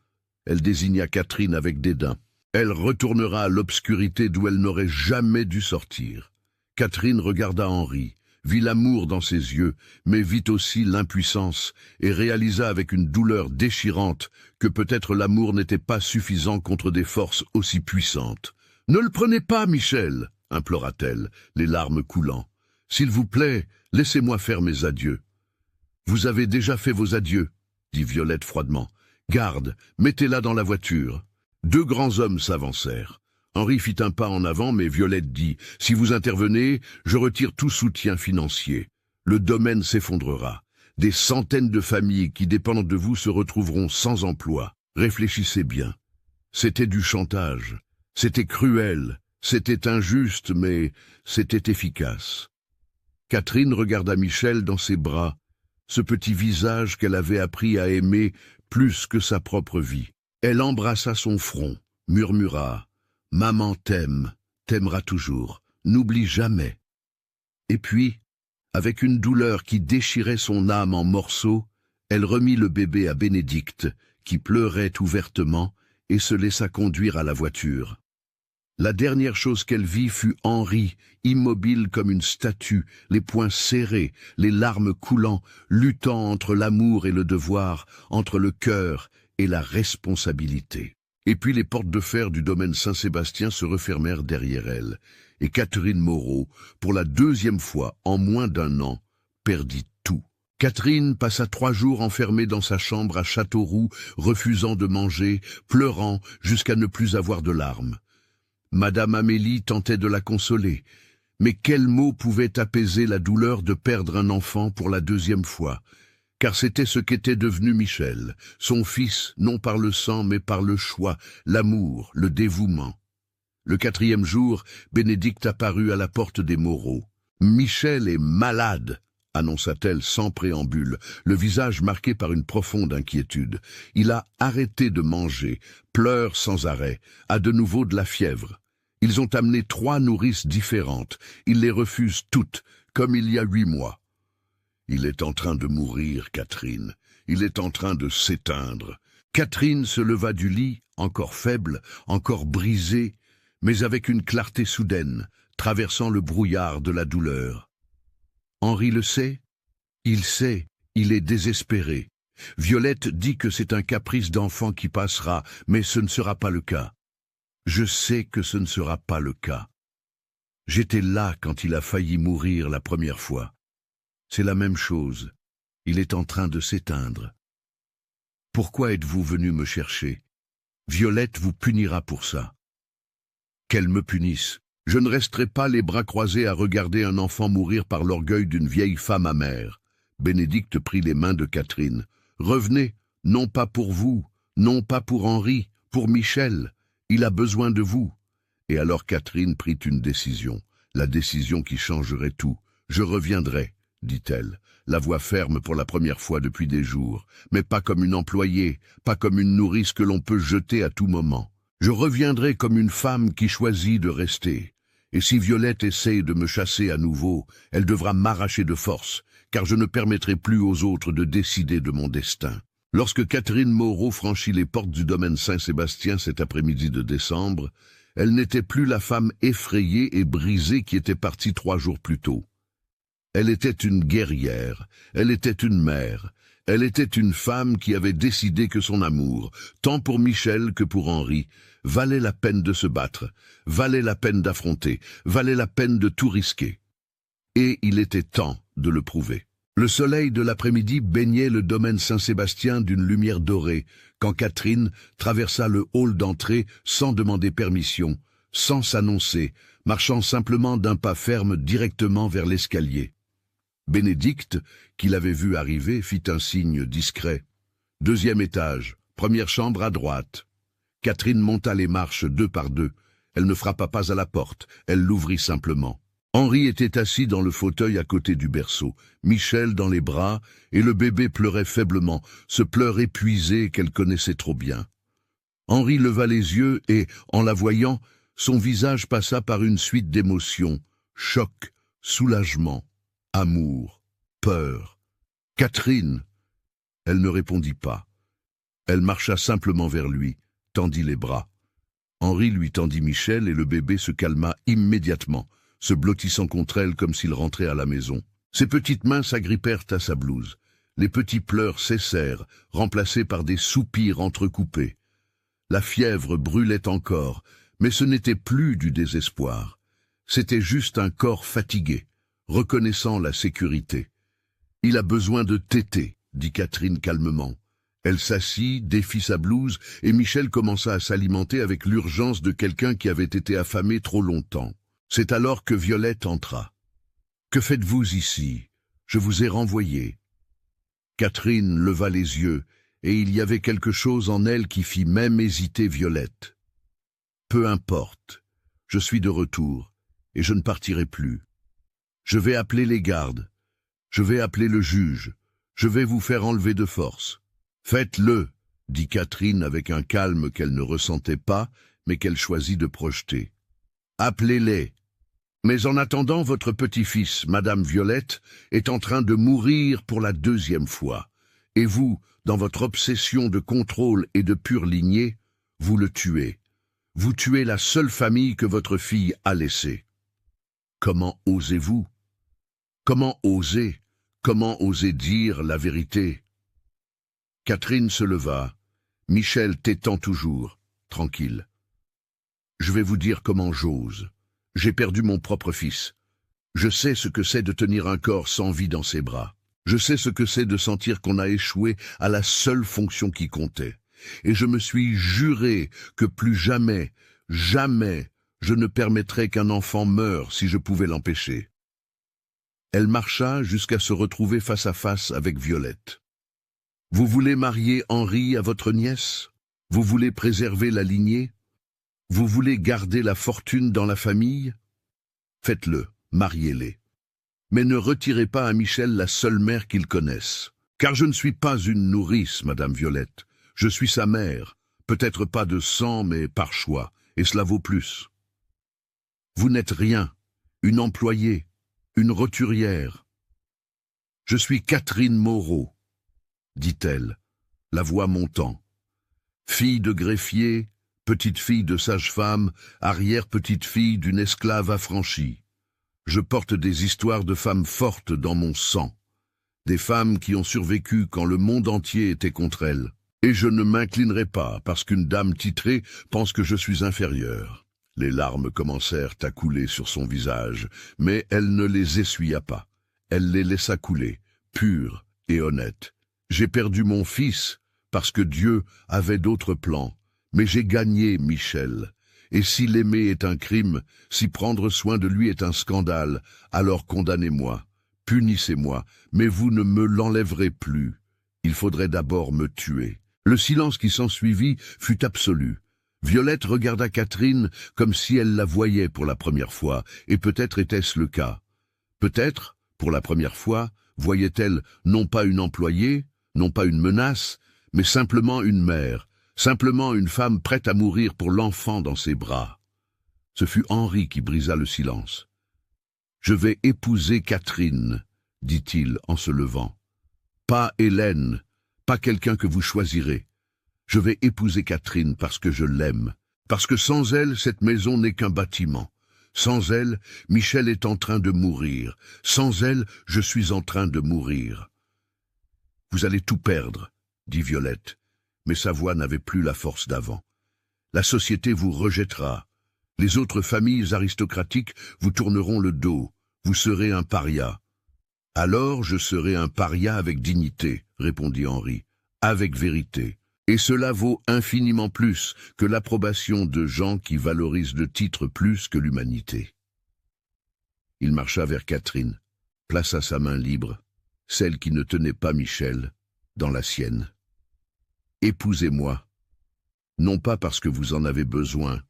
Elle désigna Catherine avec dédain. « Elle retournera à l'obscurité d'où elle n'aurait jamais dû sortir. » Catherine regarda Henri, vit l'amour dans ses yeux, mais vit aussi l'impuissance, et réalisa avec une douleur déchirante que peut-être l'amour n'était pas suffisant contre des forces aussi puissantes. « Ne le prenez pas, Michel !» implora-t-elle, les larmes coulant. « S'il vous plaît, laissez-moi faire mes adieux. » « Vous avez déjà fait vos adieux, » dit Violette froidement. « Garde, mettez-la dans la voiture. » Deux grands hommes s'avancèrent. Henri fit un pas en avant, mais Violette dit « Si vous intervenez, je retire tout soutien financier. Le domaine s'effondrera. Des centaines de familles qui dépendent de vous se retrouveront sans emploi. Réfléchissez bien. » C'était du chantage. C'était cruel. C'était injuste, mais c'était efficace. Catherine regarda Michel dans ses bras, ce petit visage qu'elle avait appris à aimer plus que sa propre vie. Elle embrassa son front, murmura « Maman t'aime, t'aimera toujours, n'oublie jamais. » Et puis, avec une douleur qui déchirait son âme en morceaux, elle remit le bébé à Bénédicte, qui pleurait ouvertement, et se laissa conduire à la voiture. La dernière chose qu'elle vit fut Henri, immobile comme une statue, les poings serrés, les larmes coulant, luttant entre l'amour et le devoir, entre le cœur et la responsabilité. Et puis les portes de fer du domaine Saint-Sébastien se refermèrent derrière elle, et Catherine Moreau, pour la deuxième fois en moins d'un an, perdit tout. Catherine passa 3 jours enfermée dans sa chambre à Châteauroux, refusant de manger, pleurant jusqu'à ne plus avoir de larmes. Madame Amélie tentait de la consoler, mais quels mots pouvaient apaiser la douleur de perdre un enfant pour la deuxième fois, car c'était ce qu'était devenu Michel, son fils non par le sang mais par le choix, l'amour, le dévouement. Le 4e jour, Bénédicte apparut à la porte des Moreau. « Michel est malade !» annonça-t-elle sans préambule, le visage marqué par une profonde inquiétude. « Il a arrêté de manger, pleure sans arrêt, a de nouveau de la fièvre. Ils ont amené 3 nourrices différentes. Il les refuse toutes, comme il y a 8 mois. Il est en train de mourir, Catherine. Il est en train de s'éteindre. » Catherine se leva du lit, encore faible, encore brisée, mais avec une clarté soudaine, traversant le brouillard de la douleur. Henri le sait? Il sait, il est désespéré. Violette dit que c'est un caprice d'enfant qui passera, mais ce ne sera pas le cas. Je sais que ce ne sera pas le cas. J'étais là quand il a failli mourir la première fois. C'est la même chose. Il est en train de s'éteindre. Pourquoi êtes-vous venu me chercher? Violette vous punira pour ça. Qu'elle me punisse. Je ne resterai pas les bras croisés à regarder un enfant mourir par l'orgueil d'une vieille femme amère. Bénédicte prit les mains de Catherine. Revenez, non pas pour vous, non pas pour Henri, pour Michel. Il a besoin de vous. Et alors Catherine prit une décision, la décision qui changerait tout. Je reviendrai, dit-elle, la voix ferme pour la première fois depuis des jours, mais pas comme une employée, pas comme une nourrice que l'on peut jeter à tout moment. Je reviendrai comme une femme qui choisit de rester. Et si Violette essaye de me chasser à nouveau, elle devra m'arracher de force, car je ne permettrai plus aux autres de décider de mon destin. Lorsque Catherine Moreau franchit les portes du domaine Saint-Sébastien cet après-midi de décembre, elle n'était plus la femme effrayée et brisée qui était partie 3 jours plus tôt. Elle était une guerrière, elle était une mère, elle était une femme qui avait décidé que son amour, tant pour Michel que pour Henri, valait la peine de se battre, valait la peine d'affronter, valait la peine de tout risquer. Et il était temps de le prouver. Le soleil de l'après-midi baignait le domaine Saint-Sébastien d'une lumière dorée, quand Catherine traversa le hall d'entrée sans demander permission, sans s'annoncer, marchant simplement d'un pas ferme directement vers l'escalier. Bénédicte, qui l'avait vue arriver, fit un signe discret. 2e étage, première chambre à droite. Catherine monta les marches 2 par 2. Elle ne frappa pas à la porte, elle l'ouvrit simplement. Henri était assis dans le fauteuil à côté du berceau, Michel dans les bras, et le bébé pleurait faiblement, ce pleur épuisé qu'elle connaissait trop bien. Henri leva les yeux et, en la voyant, son visage passa par une suite d'émotions, choc, soulagement, amour, peur. « Catherine !» Elle ne répondit pas. Elle marcha simplement vers lui, tendit les bras. Henri lui tendit Michel et le bébé se calma immédiatement, se blottissant contre elle comme s'il rentrait à la maison. Ses petites mains s'agrippèrent à sa blouse. Les petits pleurs cessèrent, remplacés par des soupirs entrecoupés. La fièvre brûlait encore, mais ce n'était plus du désespoir. C'était juste un corps fatigué, reconnaissant la sécurité. « Il a besoin de téter », dit Catherine calmement. Elle s'assit, défit sa blouse, et Michel commença à s'alimenter avec l'urgence de quelqu'un qui avait été affamé trop longtemps. C'est alors que Violette entra. « Que faites-vous ici? Je vous ai renvoyé. » Catherine leva les yeux, et il y avait quelque chose en elle qui fit même hésiter Violette. « Peu importe, je suis de retour, et je ne partirai plus. Je vais appeler les gardes, je vais appeler le juge, je vais vous faire enlever de force. »« Faites-le » dit Catherine avec un calme qu'elle ne ressentait pas, mais qu'elle choisit de projeter. « Appelez-les. Mais en attendant, votre petit-fils, Madame Violette, est en train de mourir pour la 2e fois. Et vous, dans votre obsession de contrôle et de pure lignée, vous le tuez. Vous tuez la seule famille que votre fille a laissée. Comment osez-vous? Comment oser? Comment oser dire la vérité? » Catherine se leva, Michel t'étant toujours, tranquille. « Je vais vous dire comment j'ose. J'ai perdu mon propre fils. Je sais ce que c'est de tenir un corps sans vie dans ses bras. Je sais ce que c'est de sentir qu'on a échoué à la seule fonction qui comptait. Et je me suis juré que plus jamais, jamais, je ne permettrais qu'un enfant meure si je pouvais l'empêcher. » Elle marcha jusqu'à se retrouver face à face avec Violette. « Vous voulez marier Henri à votre nièce? Vous voulez préserver la lignée? Vous voulez garder la fortune dans la famille? Faites-le, mariez-les. Mais ne retirez pas à Michel la seule mère qu'il connaisse. Car je ne suis pas une nourrice, Madame Violette. Je suis sa mère, peut-être pas de sang, mais par choix, et cela vaut plus. Vous n'êtes rien, une employée, une roturière. Je suis Catherine Moreau, dit-elle, la voix montant. Fille de greffier, petite-fille de sage-femme, arrière-petite-fille d'une esclave affranchie. Je porte des histoires de femmes fortes dans mon sang, des femmes qui ont survécu quand le monde entier était contre elles. Et je ne m'inclinerai pas parce qu'une dame titrée pense que je suis inférieure. » Les larmes commencèrent à couler sur son visage, mais elle ne les essuya pas. Elle les laissa couler, pures et honnêtes. « J'ai perdu mon fils parce que Dieu avait d'autres plans, mais j'ai gagné Michel. Et si l'aimer est un crime, si prendre soin de lui est un scandale, alors condamnez-moi, punissez-moi, mais vous ne me l'enlèverez plus. Il faudrait d'abord me tuer. » Le silence qui s'ensuivit fut absolu. Violette regarda Catherine comme si elle la voyait pour la première fois, et peut-être était-ce le cas. Peut-être, pour la première fois, voyait-elle non pas une employée, non pas une menace, mais simplement une mère, simplement une femme prête à mourir pour l'enfant dans ses bras. Ce fut Henri qui brisa le silence. « Je vais épouser Catherine, » dit-il en se levant. « Pas Hélène, pas quelqu'un que vous choisirez. Je vais épouser Catherine parce que je l'aime, parce que sans elle, cette maison n'est qu'un bâtiment. Sans elle, Michel est en train de mourir. Sans elle, je suis en train de mourir. » « Vous allez tout perdre, » dit Violette, mais sa voix n'avait plus la force d'avant. « La société vous rejettera. Les autres familles aristocratiques vous tourneront le dos. Vous serez un paria. »« Alors je serai un paria avec dignité, » répondit Henri, « avec vérité. Et cela vaut infiniment plus que l'approbation de gens qui valorisent le titre plus que l'humanité. » Il marcha vers Catherine, plaça sa main libre, celle qui ne tenait pas Michel, dans la sienne. « Épousez-moi, non pas parce que vous en avez besoin,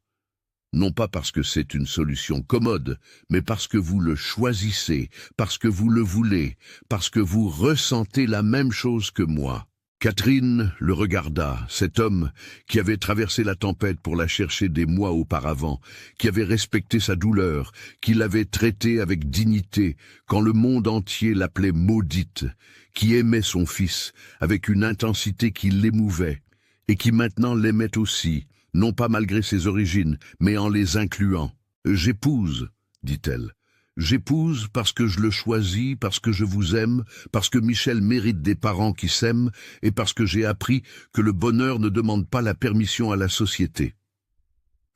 non pas parce que c'est une solution commode, mais parce que vous le choisissez, parce que vous le voulez, parce que vous ressentez la même chose que moi. » Catherine le regarda, cet homme qui avait traversé la tempête pour la chercher des mois auparavant, qui avait respecté sa douleur, qui l'avait traitée avec dignité quand le monde entier l'appelait maudite, qui aimait son fils avec une intensité qui l'émouvait, et qui maintenant l'aimait aussi, non pas malgré ses origines, mais en les incluant. « J'épouse, » dit-elle. J'épouse parce que je le choisis, parce que je vous aime, parce que Michel mérite des parents qui s'aiment, et parce que j'ai appris que le bonheur ne demande pas la permission à la société.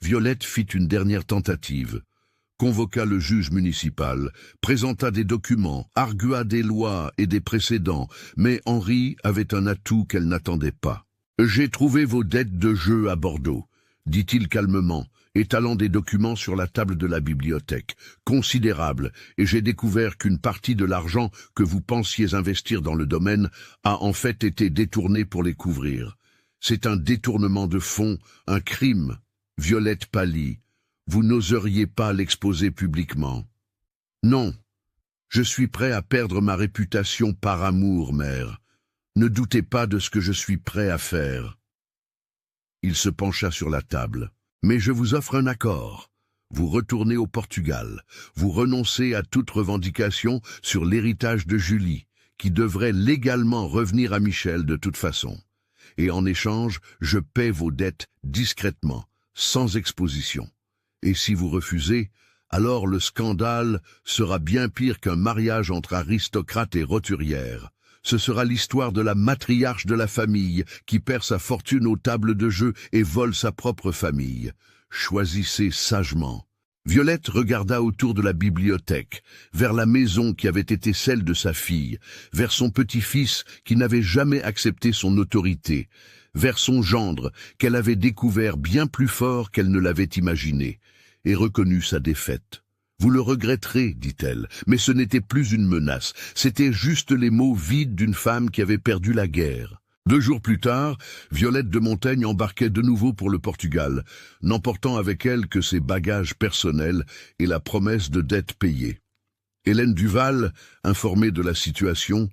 Violette fit une dernière tentative. convoqua le juge municipal, présenta des documents, argua des lois et des précédents, mais Henri avait un atout qu'elle n'attendait pas. « J'ai trouvé vos dettes de jeu à Bordeaux », dit-il calmement, étalant des documents sur la table de la bibliothèque, considérables, et j'ai découvert qu'une partie de l'argent que vous pensiez investir dans le domaine a en fait été détournée pour les couvrir. C'est un détournement de fonds, un crime. Violette pâlit. Vous n'oseriez pas l'exposer publiquement. Non, je suis prêt à perdre ma réputation par amour, mère. Ne doutez pas de ce que je suis prêt à faire. Il se pencha sur la table. Mais je vous offre un accord. Vous retournez au Portugal. Vous renoncez à toute revendication sur l'héritage de Julie, qui devrait légalement revenir à Michel de toute façon. Et en échange, je paie vos dettes discrètement, sans exposition. Et si vous refusez, alors le scandale sera bien pire qu'un mariage entre aristocrates et roturières. Ce sera l'histoire de la matriarche de la famille qui perd sa fortune aux tables de jeu et vole sa propre famille. Choisissez sagement. Violette regarda autour de la bibliothèque, vers la maison qui avait été celle de sa fille, vers son petit-fils qui n'avait jamais accepté son autorité, vers son gendre qu'elle avait découvert bien plus fort qu'elle ne l'avait imaginé, et reconnut sa défaite. « Vous le regretterez, dit-elle, mais ce n'était plus une menace, c'était juste les mots vides d'une femme qui avait perdu la guerre. » 2 jours plus tard, Violette de Montaigne embarquait de nouveau pour le Portugal, n'emportant avec elle que ses bagages personnels et la promesse de dettes payées. Hélène Duval, informée de la situation,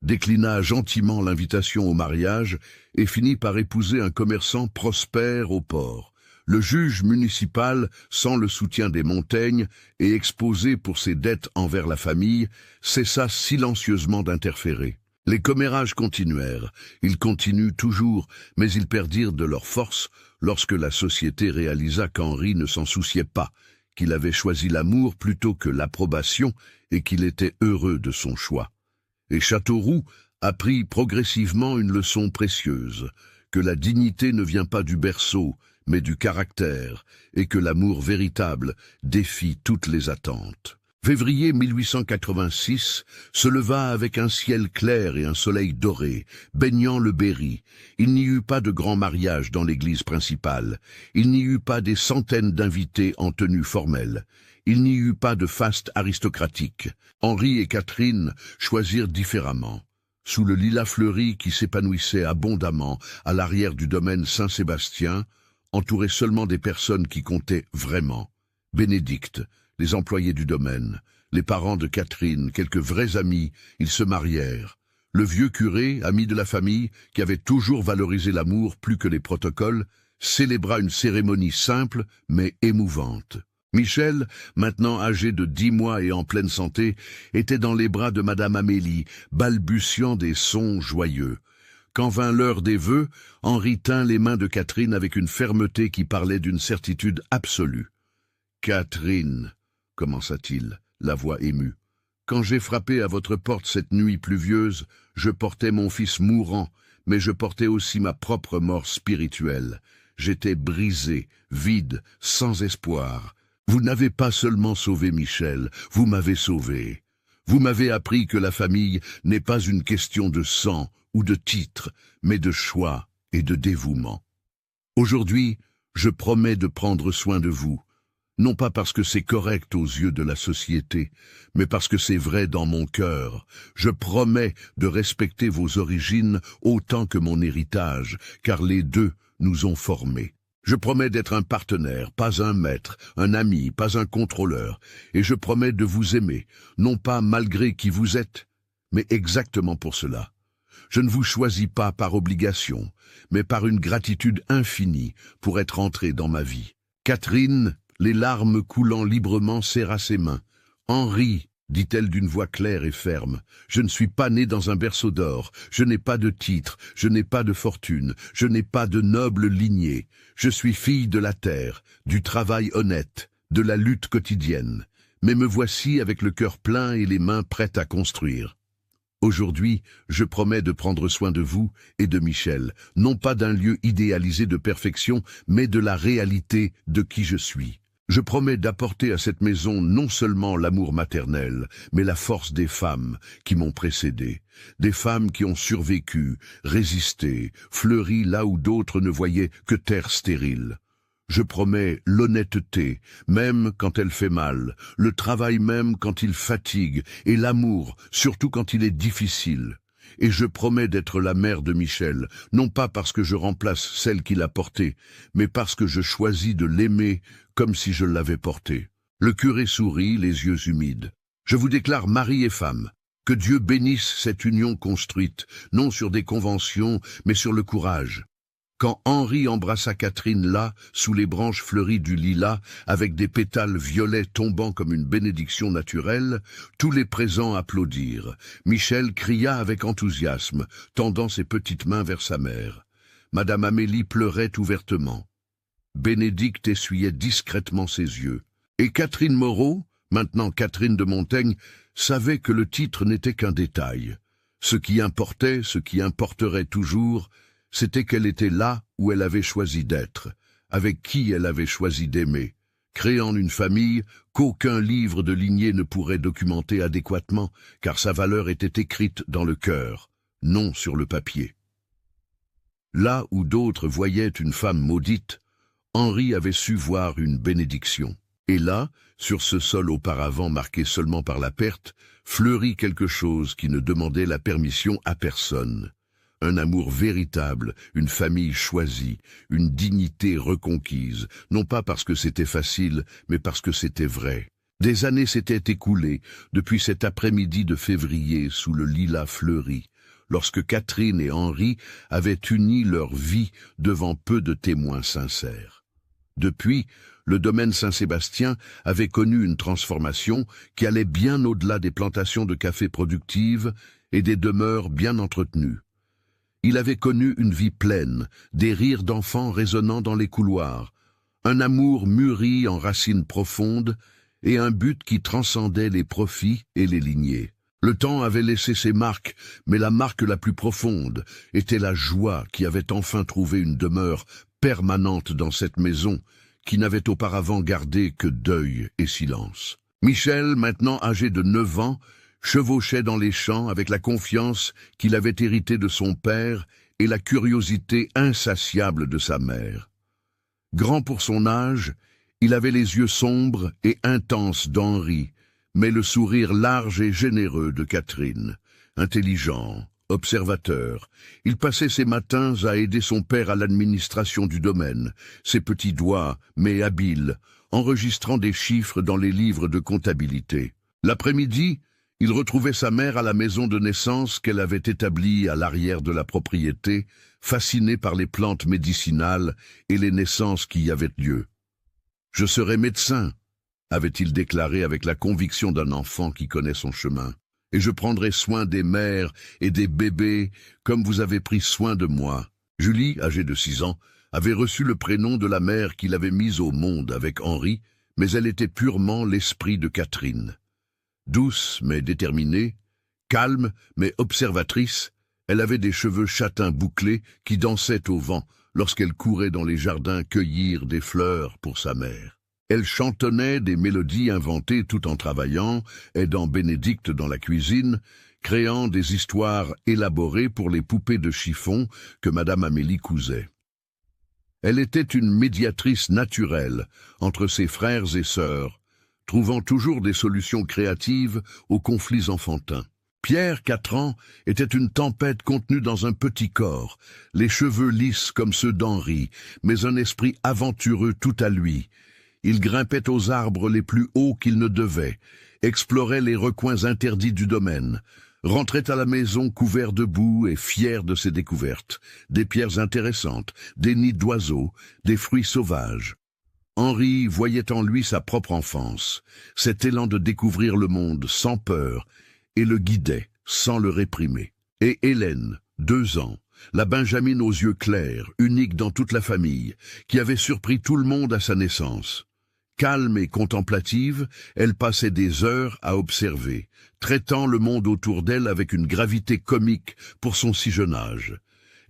déclina gentiment l'invitation au mariage et finit par épouser un commerçant prospère au port. Le juge municipal, sans le soutien des Montaigne et exposé pour ses dettes envers la famille, cessa silencieusement d'interférer. Les commérages continuèrent, ils continuent toujours, mais ils perdirent de leur force lorsque la société réalisa qu'Henri ne s'en souciait pas, qu'il avait choisi l'amour plutôt que l'approbation et qu'il était heureux de son choix. Et Châteauroux apprit progressivement une leçon précieuse, que la dignité ne vient pas du berceau, mais du caractère, et que l'amour véritable défie toutes les attentes. Février 1886 se leva avec un ciel clair et un soleil doré, baignant le Berry. Il n'y eut pas de grand mariage dans l'église principale. Il n'y eut pas des centaines d'invités en tenue formelle. Il n'y eut pas de faste aristocratique. Henri et Catherine choisirent différemment. Sous le lilas fleuri qui s'épanouissait abondamment à l'arrière du domaine Saint-Sébastien, entouré seulement des personnes qui comptaient vraiment. Bénédicte, les employés du domaine, les parents de Catherine, quelques vrais amis, ils se marièrent. Le vieux curé, ami de la famille, qui avait toujours valorisé l'amour plus que les protocoles, célébra une cérémonie simple mais émouvante. Michel, maintenant âgé de 10 mois et en pleine santé, était dans les bras de Madame Amélie, balbutiant des sons joyeux. Quand vint l'heure des vœux, Henri tint les mains de Catherine avec une fermeté qui parlait d'une certitude absolue. « Catherine » commença-t-il, la voix émue. « Quand j'ai frappé à votre porte cette nuit pluvieuse, je portais mon fils mourant, mais je portais aussi ma propre mort spirituelle. J'étais brisé, vide, sans espoir. Vous n'avez pas seulement sauvé Michel, vous m'avez sauvé. Vous m'avez appris que la famille n'est pas une question de sang ou de titre, mais de choix et de dévouement. Aujourd'hui, je promets de prendre soin de vous. Non pas parce que c'est correct aux yeux de la société, mais parce que c'est vrai dans mon cœur. Je promets de respecter vos origines autant que mon héritage, car les deux nous ont formés. Je promets d'être un partenaire, pas un maître, un ami, pas un contrôleur, et je promets de vous aimer, non pas malgré qui vous êtes, mais exactement pour cela. Je ne vous choisis pas par obligation, mais par une gratitude infinie pour être entré dans ma vie. Catherine, les larmes coulant librement, serra ses mains. « Henri, dit-elle d'une voix claire et ferme, je ne suis pas né dans un berceau d'or, je n'ai pas de titre, je n'ai pas de fortune, je n'ai pas de noble lignée. Je suis fille de la terre, du travail honnête, de la lutte quotidienne. Mais me voici avec le cœur plein et les mains prêtes à construire. Aujourd'hui, je promets de prendre soin de vous et de Michel, non pas d'un lieu idéalisé de perfection, mais de la réalité de qui je suis. Je promets d'apporter à cette maison non seulement l'amour maternel, mais la force des femmes qui m'ont précédé, des femmes qui ont survécu, résisté, fleuri là où d'autres ne voyaient que terre stérile. Je promets l'honnêteté, même quand elle fait mal, le travail même quand il fatigue, et l'amour, surtout quand il est difficile. Et je promets d'être la mère de Michel, non pas parce que je remplace celle qui l'a porté, mais parce que je choisis de l'aimer comme si je l'avais porté. Le curé sourit, les yeux humides. Je vous déclare mari et femme. Que Dieu bénisse cette union construite, non sur des conventions, mais sur le courage. Quand Henri embrassa Catherine là, sous les branches fleuries du lilas, avec des pétales violets tombant comme une bénédiction naturelle, tous les présents applaudirent. Michel cria avec enthousiasme, tendant ses petites mains vers sa mère. Madame Amélie pleurait ouvertement. Bénédicte essuyait discrètement ses yeux. Et Catherine Moreau, maintenant Catherine de Montaigne, savait que le titre n'était qu'un détail. Ce qui importait, ce qui importerait toujours, c'était qu'elle était là où elle avait choisi d'être, avec qui elle avait choisi d'aimer, créant une famille qu'aucun livre de lignée ne pourrait documenter adéquatement, car sa valeur était écrite dans le cœur, non sur le papier. Là où d'autres voyaient une femme maudite, Henri avait su voir une bénédiction. Et là, sur ce sol auparavant marqué seulement par la perte, fleurit quelque chose qui ne demandait la permission à personne. Un amour véritable, une famille choisie, une dignité reconquise, non pas parce que c'était facile, mais parce que c'était vrai. Des années s'étaient écoulées depuis cet après-midi de février sous le lilas fleuri, lorsque Catherine et Henri avaient uni leur vie devant peu de témoins sincères. Depuis, le domaine Saint-Sébastien avait connu une transformation qui allait bien au-delà des plantations de café productives et des demeures bien entretenues. Il avait connu une vie pleine, des rires d'enfants résonnant dans les couloirs, un amour mûri en racines profondes et un but qui transcendait les profits et les lignées. Le temps avait laissé ses marques, mais la marque la plus profonde était la joie qui avait enfin trouvé une demeure permanente dans cette maison, qui n'avait auparavant gardé que deuil et silence. Michel, maintenant âgé de 9 ans, chevauchait dans les champs avec la confiance qu'il avait héritée de son père et la curiosité insatiable de sa mère. Grand pour son âge, il avait les yeux sombres et intenses d'Henri, mais le sourire large et généreux de Catherine. Intelligent, observateur, il passait ses matins à aider son père à l'administration du domaine, ses petits doigts, mais habiles, enregistrant des chiffres dans les livres de comptabilité. L'après-midi, il retrouvait sa mère à la maison de naissance qu'elle avait établie à l'arrière de la propriété, fascinée par les plantes médicinales et les naissances qui y avaient lieu. « Je serai médecin », avait-il déclaré avec la conviction d'un enfant qui connaît son chemin, « et je prendrai soin des mères et des bébés comme vous avez pris soin de moi. » Julie, âgée de 6 ans, avait reçu le prénom de la mère qui l'avait mise au monde avec Henri, mais elle était purement l'esprit de Catherine. Douce mais déterminée, calme mais observatrice, elle avait des cheveux châtains bouclés qui dansaient au vent lorsqu'elle courait dans les jardins cueillir des fleurs pour sa mère. Elle chantonnait des mélodies inventées tout en travaillant, aidant Bénédicte dans la cuisine, créant des histoires élaborées pour les poupées de chiffon que Madame Amélie cousait. Elle était une médiatrice naturelle entre ses frères et sœurs, trouvant toujours des solutions créatives aux conflits enfantins. Pierre, 4 ans, était une tempête contenue dans un petit corps, les cheveux lisses comme ceux d'Henri, mais un esprit aventureux tout à lui. Il grimpait aux arbres les plus hauts qu'il ne devait, explorait les recoins interdits du domaine, rentrait à la maison couvert de boue et fier de ses découvertes, des pierres intéressantes, des nids d'oiseaux, des fruits sauvages. Henri voyait en lui sa propre enfance, cet élan de découvrir le monde sans peur, et le guidait sans le réprimer. Et Hélène, 2 ans, la Benjamine aux yeux clairs, unique dans toute la famille, qui avait surpris tout le monde à sa naissance. Calme et contemplative, elle passait des heures à observer, traitant le monde autour d'elle avec une gravité comique pour son si jeune âge.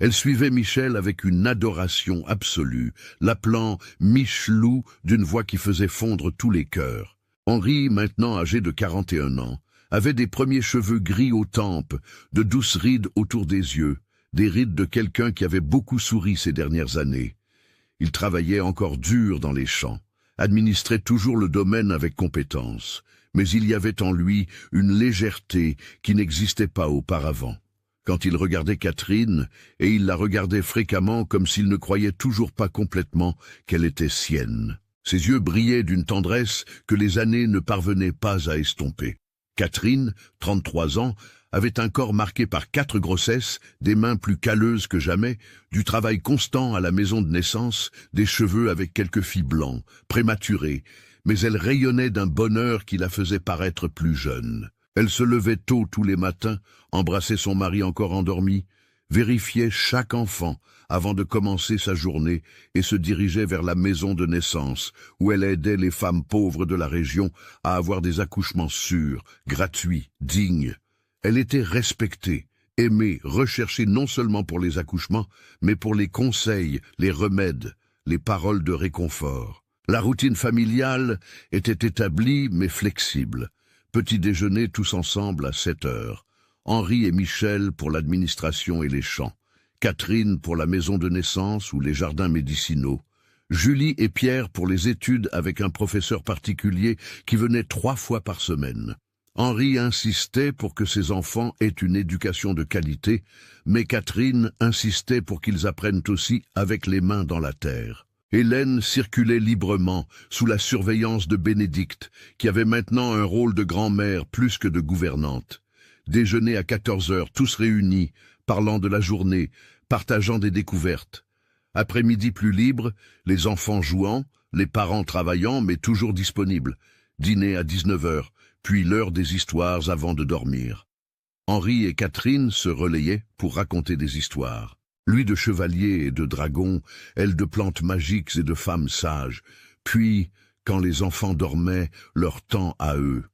Elle suivait Michel avec une adoration absolue, l'appelant « Michelou » d'une voix qui faisait fondre tous les cœurs. Henri, maintenant âgé de 41 ans, avait des premiers cheveux gris aux tempes, de douces rides autour des yeux, des rides de quelqu'un qui avait beaucoup souri ces dernières années. Il travaillait encore dur dans les champs, administrait toujours le domaine avec compétence, mais il y avait en lui une légèreté qui n'existait pas auparavant. Quand il regardait Catherine, et il la regardait fréquemment comme s'il ne croyait toujours pas complètement qu'elle était sienne. Ses yeux brillaient d'une tendresse que les années ne parvenaient pas à estomper. Catherine, 33 ans, avait un corps marqué par 4 grossesses, des mains plus calleuses que jamais, du travail constant à la maison de naissance, des cheveux avec quelques fils blancs, prématurés, mais elle rayonnait d'un bonheur qui la faisait paraître plus jeune. Elle se levait tôt tous les matins, embrassait son mari encore endormi, vérifiait chaque enfant avant de commencer sa journée et se dirigeait vers la maison de naissance, où elle aidait les femmes pauvres de la région à avoir des accouchements sûrs, gratuits, dignes. Elle était respectée, aimée, recherchée non seulement pour les accouchements, mais pour les conseils, les remèdes, les paroles de réconfort. La routine familiale était établie mais flexible. Petit déjeuner tous ensemble à 7 heures. Henri et Michel pour l'administration et les champs. Catherine pour la maison de naissance ou les jardins médicinaux. Julie et Pierre pour les études avec un professeur particulier qui venait 3 fois par semaine. Henri insistait pour que ses enfants aient une éducation de qualité, mais Catherine insistait pour qu'ils apprennent aussi avec les mains dans la terre. Hélène circulait librement, sous la surveillance de Bénédicte, qui avait maintenant un rôle de grand-mère plus que de gouvernante. Déjeuner à 14 heures, tous réunis, parlant de la journée, partageant des découvertes. Après-midi plus libre, les enfants jouant, les parents travaillant mais toujours disponibles. Dîner à 19 heures, puis l'heure des histoires avant de dormir. Henri et Catherine se relayaient pour raconter des histoires. Lui de chevalier et de dragon, elle de plantes magiques et de femmes sages. Puis, quand les enfants dormaient, leur temps à eux.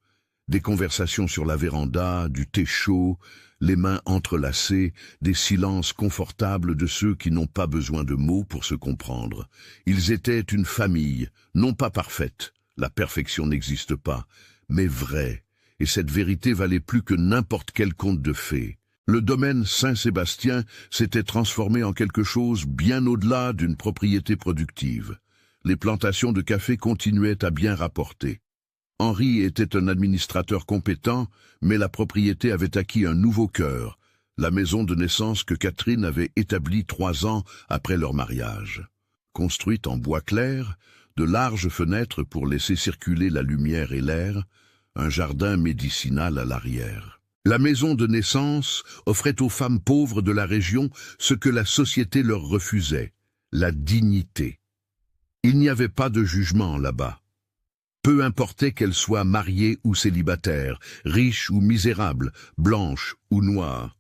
Des conversations sur la véranda, du thé chaud, les mains entrelacées, des silences confortables de ceux qui n'ont pas besoin de mots pour se comprendre. Ils étaient une famille, non pas parfaite, la perfection n'existe pas, mais vraie, et cette vérité valait plus que n'importe quel conte de fées. Le domaine Saint-Sébastien s'était transformé en quelque chose bien au-delà d'une propriété productive. Les plantations de café continuaient à bien rapporter. Henri était un administrateur compétent, mais la propriété avait acquis un nouveau cœur, la maison de naissance que Catherine avait établie 3 ans après leur mariage. Construite en bois clair, de larges fenêtres pour laisser circuler la lumière et l'air, un jardin médicinal à l'arrière. La maison de naissance offrait aux femmes pauvres de la région ce que la société leur refusait, la dignité. Il n'y avait pas de jugement là-bas. Peu importait qu'elles soient mariées ou célibataires, riches ou misérables, blanches ou noires.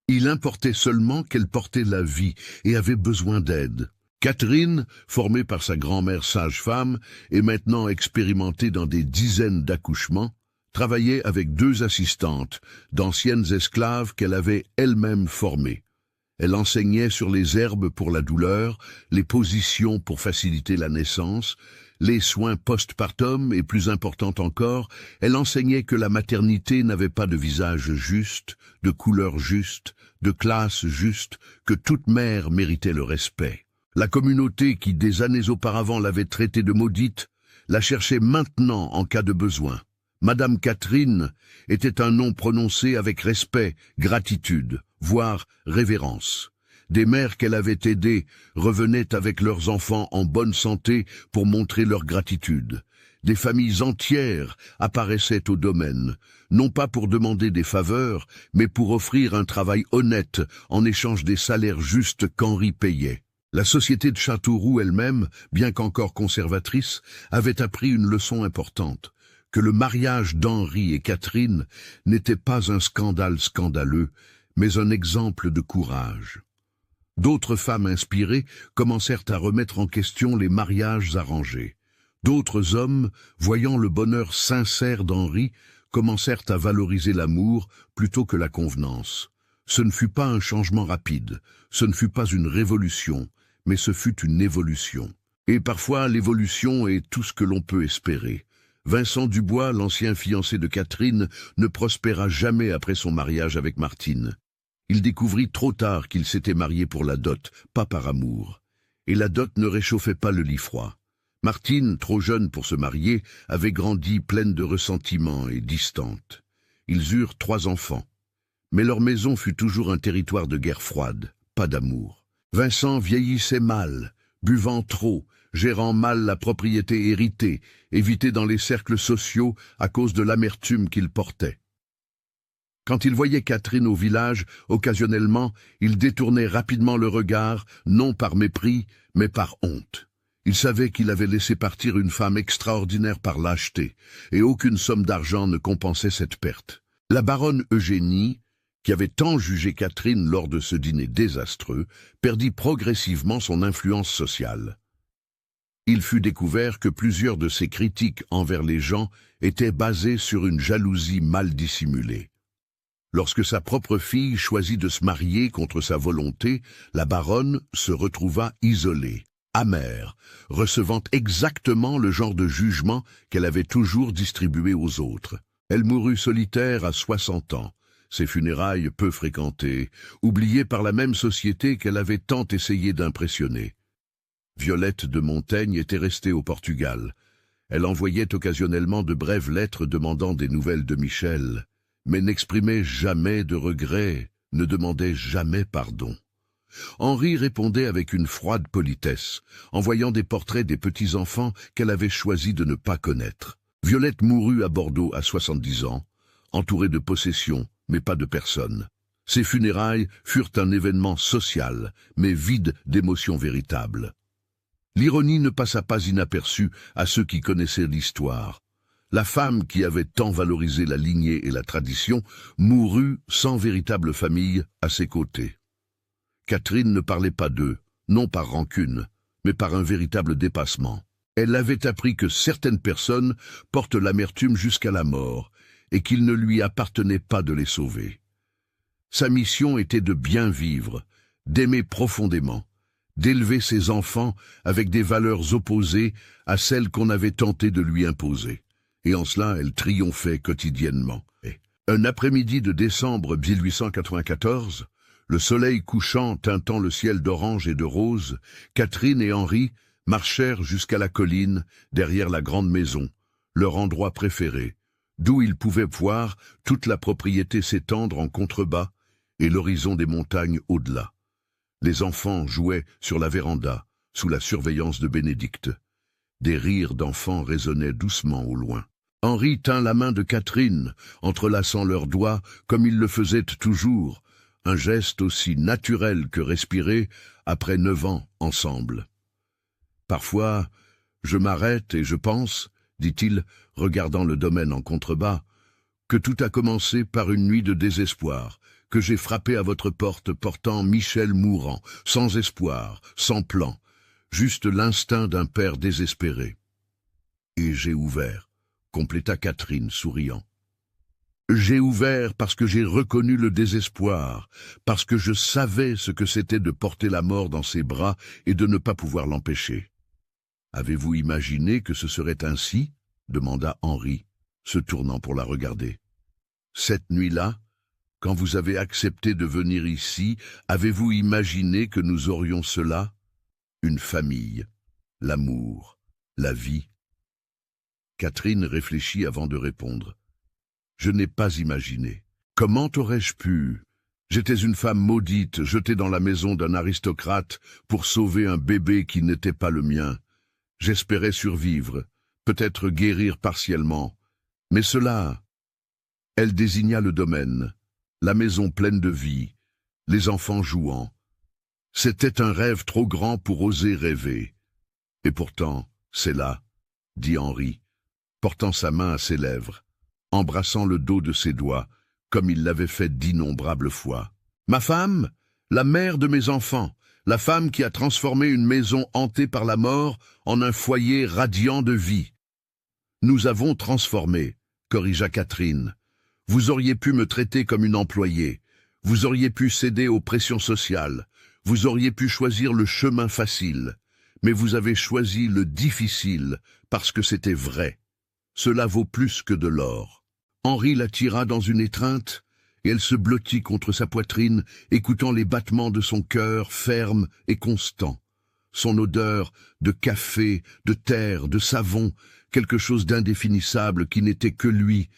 Il importait seulement qu'elles portaient la vie et avaient besoin d'aide. Catherine, formée par sa grand-mère sage-femme et maintenant expérimentée dans des dizaines d'accouchements, travaillait avec 2 assistantes, d'anciennes esclaves qu'elle avait elle-même formées. Elle enseignait sur les herbes pour la douleur, les positions pour faciliter la naissance, les soins post-partum et plus important encore, elle enseignait que la maternité n'avait pas de visage juste, de couleur juste, de classe juste, que toute mère méritait le respect. La communauté qui, des années auparavant, l'avait traitée de maudite, la cherchait maintenant en cas de besoin. Madame Catherine était un nom prononcé avec respect, gratitude, voire révérence. Des mères qu'elle avait aidées revenaient avec leurs enfants en bonne santé pour montrer leur gratitude. Des familles entières apparaissaient au domaine, non pas pour demander des faveurs, mais pour offrir un travail honnête en échange des salaires justes qu'Henri payait. La société de Châteauroux elle-même, bien qu'encore conservatrice, avait appris une leçon importante, que le mariage d'Henri et Catherine n'était pas un scandale scandaleux, mais un exemple de courage. D'autres femmes inspirées commencèrent à remettre en question les mariages arrangés. D'autres hommes, voyant le bonheur sincère d'Henri, commencèrent à valoriser l'amour plutôt que la convenance. Ce ne fut pas un changement rapide, ce ne fut pas une révolution, mais ce fut une évolution. Et parfois, l'évolution est tout ce que l'on peut espérer. Vincent Dubois, l'ancien fiancé de Catherine, ne prospéra jamais après son mariage avec Martine. Il découvrit trop tard qu'il s'était marié pour la dot, pas par amour. Et la dot ne réchauffait pas le lit froid. Martine, trop jeune pour se marier, avait grandi pleine de ressentiments et distante. Ils eurent 3 enfants. Mais leur maison fut toujours un territoire de guerre froide, pas d'amour. Vincent vieillissait mal, buvant trop, gérant mal la propriété héritée, évité dans les cercles sociaux à cause de l'amertume qu'il portait. Quand il voyait Catherine au village, occasionnellement, il détournait rapidement le regard, non par mépris, mais par honte. Il savait qu'il avait laissé partir une femme extraordinaire par lâcheté, et aucune somme d'argent ne compensait cette perte. La baronne Eugénie, qui avait tant jugé Catherine lors de ce dîner désastreux, perdit progressivement son influence sociale. Il fut découvert que plusieurs de ses critiques envers les gens étaient basées sur une jalousie mal dissimulée. Lorsque sa propre fille choisit de se marier contre sa volonté, la baronne se retrouva isolée, amère, recevant exactement le genre de jugement qu'elle avait toujours distribué aux autres. Elle mourut solitaire à 60 ans. Ses funérailles peu fréquentées, oubliées par la même société qu'elle avait tant essayé d'impressionner. Violette de Montaigne était restée au Portugal. Elle envoyait occasionnellement de brèves lettres demandant des nouvelles de Michel, mais n'exprimait jamais de regret, ne demandait jamais pardon. Henri répondait avec une froide politesse, envoyant des portraits des petits-enfants qu'elle avait choisi de ne pas connaître. Violette mourut à Bordeaux à 70 ans, entourée de possessions, mais pas de personne. Ses funérailles furent un événement social, mais vide d'émotions véritables. L'ironie ne passa pas inaperçue à ceux qui connaissaient l'histoire. La femme qui avait tant valorisé la lignée et la tradition mourut sans véritable famille à ses côtés. Catherine ne parlait pas d'eux, non par rancune, mais par un véritable dépassement. Elle avait appris que certaines personnes portent l'amertume jusqu'à la mort, et qu'il ne lui appartenait pas de les sauver. Sa mission était de bien vivre, d'aimer profondément, d'élever ses enfants avec des valeurs opposées à celles qu'on avait tenté de lui imposer. Et en cela, elle triomphait quotidiennement. Un après-midi de décembre 1894, le soleil couchant teintant le ciel d'orange et de rose, Catherine et Henri marchèrent jusqu'à la colline, derrière la grande maison, leur endroit préféré, d'où ils pouvaient voir toute la propriété s'étendre en contrebas et l'horizon des montagnes au-delà. Les enfants jouaient sur la véranda, sous la surveillance de Bénédicte. Des rires d'enfants résonnaient doucement au loin. Henri tint la main de Catherine, entrelaçant leurs doigts comme il le faisait toujours, un geste aussi naturel que respiré après 9 ans ensemble. Parfois, je m'arrête et je pense, dit-il, regardant le domaine en contrebas, que tout a commencé par une nuit de désespoir, que j'ai frappé à votre porte portant Michel mourant, sans espoir, sans plan, juste l'instinct d'un père désespéré. Et j'ai ouvert, compléta Catherine, souriant. J'ai ouvert parce que j'ai reconnu le désespoir, parce que je savais ce que c'était de porter la mort dans ses bras et de ne pas pouvoir l'empêcher. Avez-vous imaginé que ce serait ainsi ? Demanda Henri, se tournant pour la regarder. Cette nuit-là, quand vous avez accepté de venir ici, avez-vous imaginé que nous aurions cela ? Une famille, l'amour, la vie. Catherine réfléchit avant de répondre. Je n'ai pas imaginé. Comment aurais-je pu ? J'étais une femme maudite, jetée dans la maison d'un aristocrate pour sauver un bébé qui n'était pas le mien. J'espérais survivre, peut-être guérir partiellement. Mais cela... Elle désigna le domaine, la maison pleine de vie, les enfants jouant. C'était un rêve trop grand pour oser rêver. Et pourtant, c'est là, dit Henri, portant sa main à ses lèvres, embrassant le dos de ses doigts, comme il l'avait fait d'innombrables fois. Ma femme, la mère de mes enfants, la femme qui a transformé une maison hantée par la mort en un foyer radiant de vie. Nous avons transformé, corrigea Catherine. Vous auriez pu me traiter comme une employée. Vous auriez pu céder aux pressions sociales, vous auriez pu choisir le chemin facile, mais vous avez choisi le difficile parce que c'était vrai. Cela vaut plus que de l'or. Henri la tira dans une étreinte, et elle se blottit contre sa poitrine, écoutant les battements de son cœur ferme et constant. Son odeur de café, de terre, de savon, quelque chose d'indéfinissable qui n'était que lui,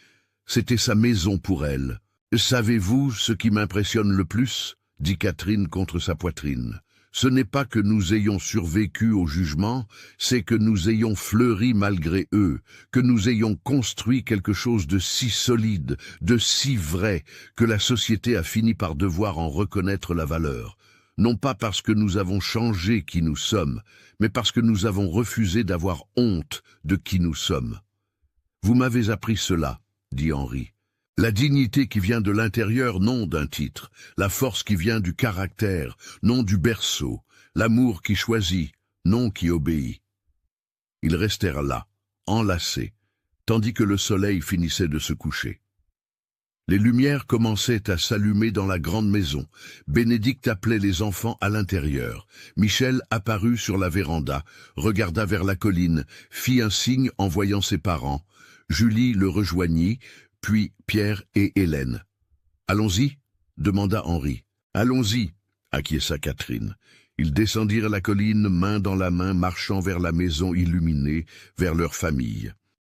c'était sa maison pour elle. « Savez-vous ce qui m'impressionne le plus ?» dit Catherine contre sa poitrine. « Ce n'est pas que nous ayons survécu au jugement, c'est que nous ayons fleuri malgré eux, que nous ayons construit quelque chose de si solide, de si vrai, que la société a fini par devoir en reconnaître la valeur. Non pas parce que nous avons changé qui nous sommes, mais parce que nous avons refusé d'avoir honte de qui nous sommes. » « Vous m'avez appris cela, » dit Henri. « La dignité qui vient de l'intérieur, non d'un titre, la force qui vient du caractère, non du berceau, l'amour qui choisit, non qui obéit. » Ils restèrent là, enlacés, tandis que le soleil finissait de se coucher. Les lumières commençaient à s'allumer dans la grande maison. Bénédicte appelait les enfants à l'intérieur. Michel apparut sur la véranda, regarda vers la colline, fit un signe en voyant ses parents. Julie le rejoignit, puis Pierre et Hélène. « Allons-y » demanda Henri. « Allons-y » acquiesça Catherine. Ils descendirent la colline main dans la main, marchant vers la maison illuminée, vers leur famille.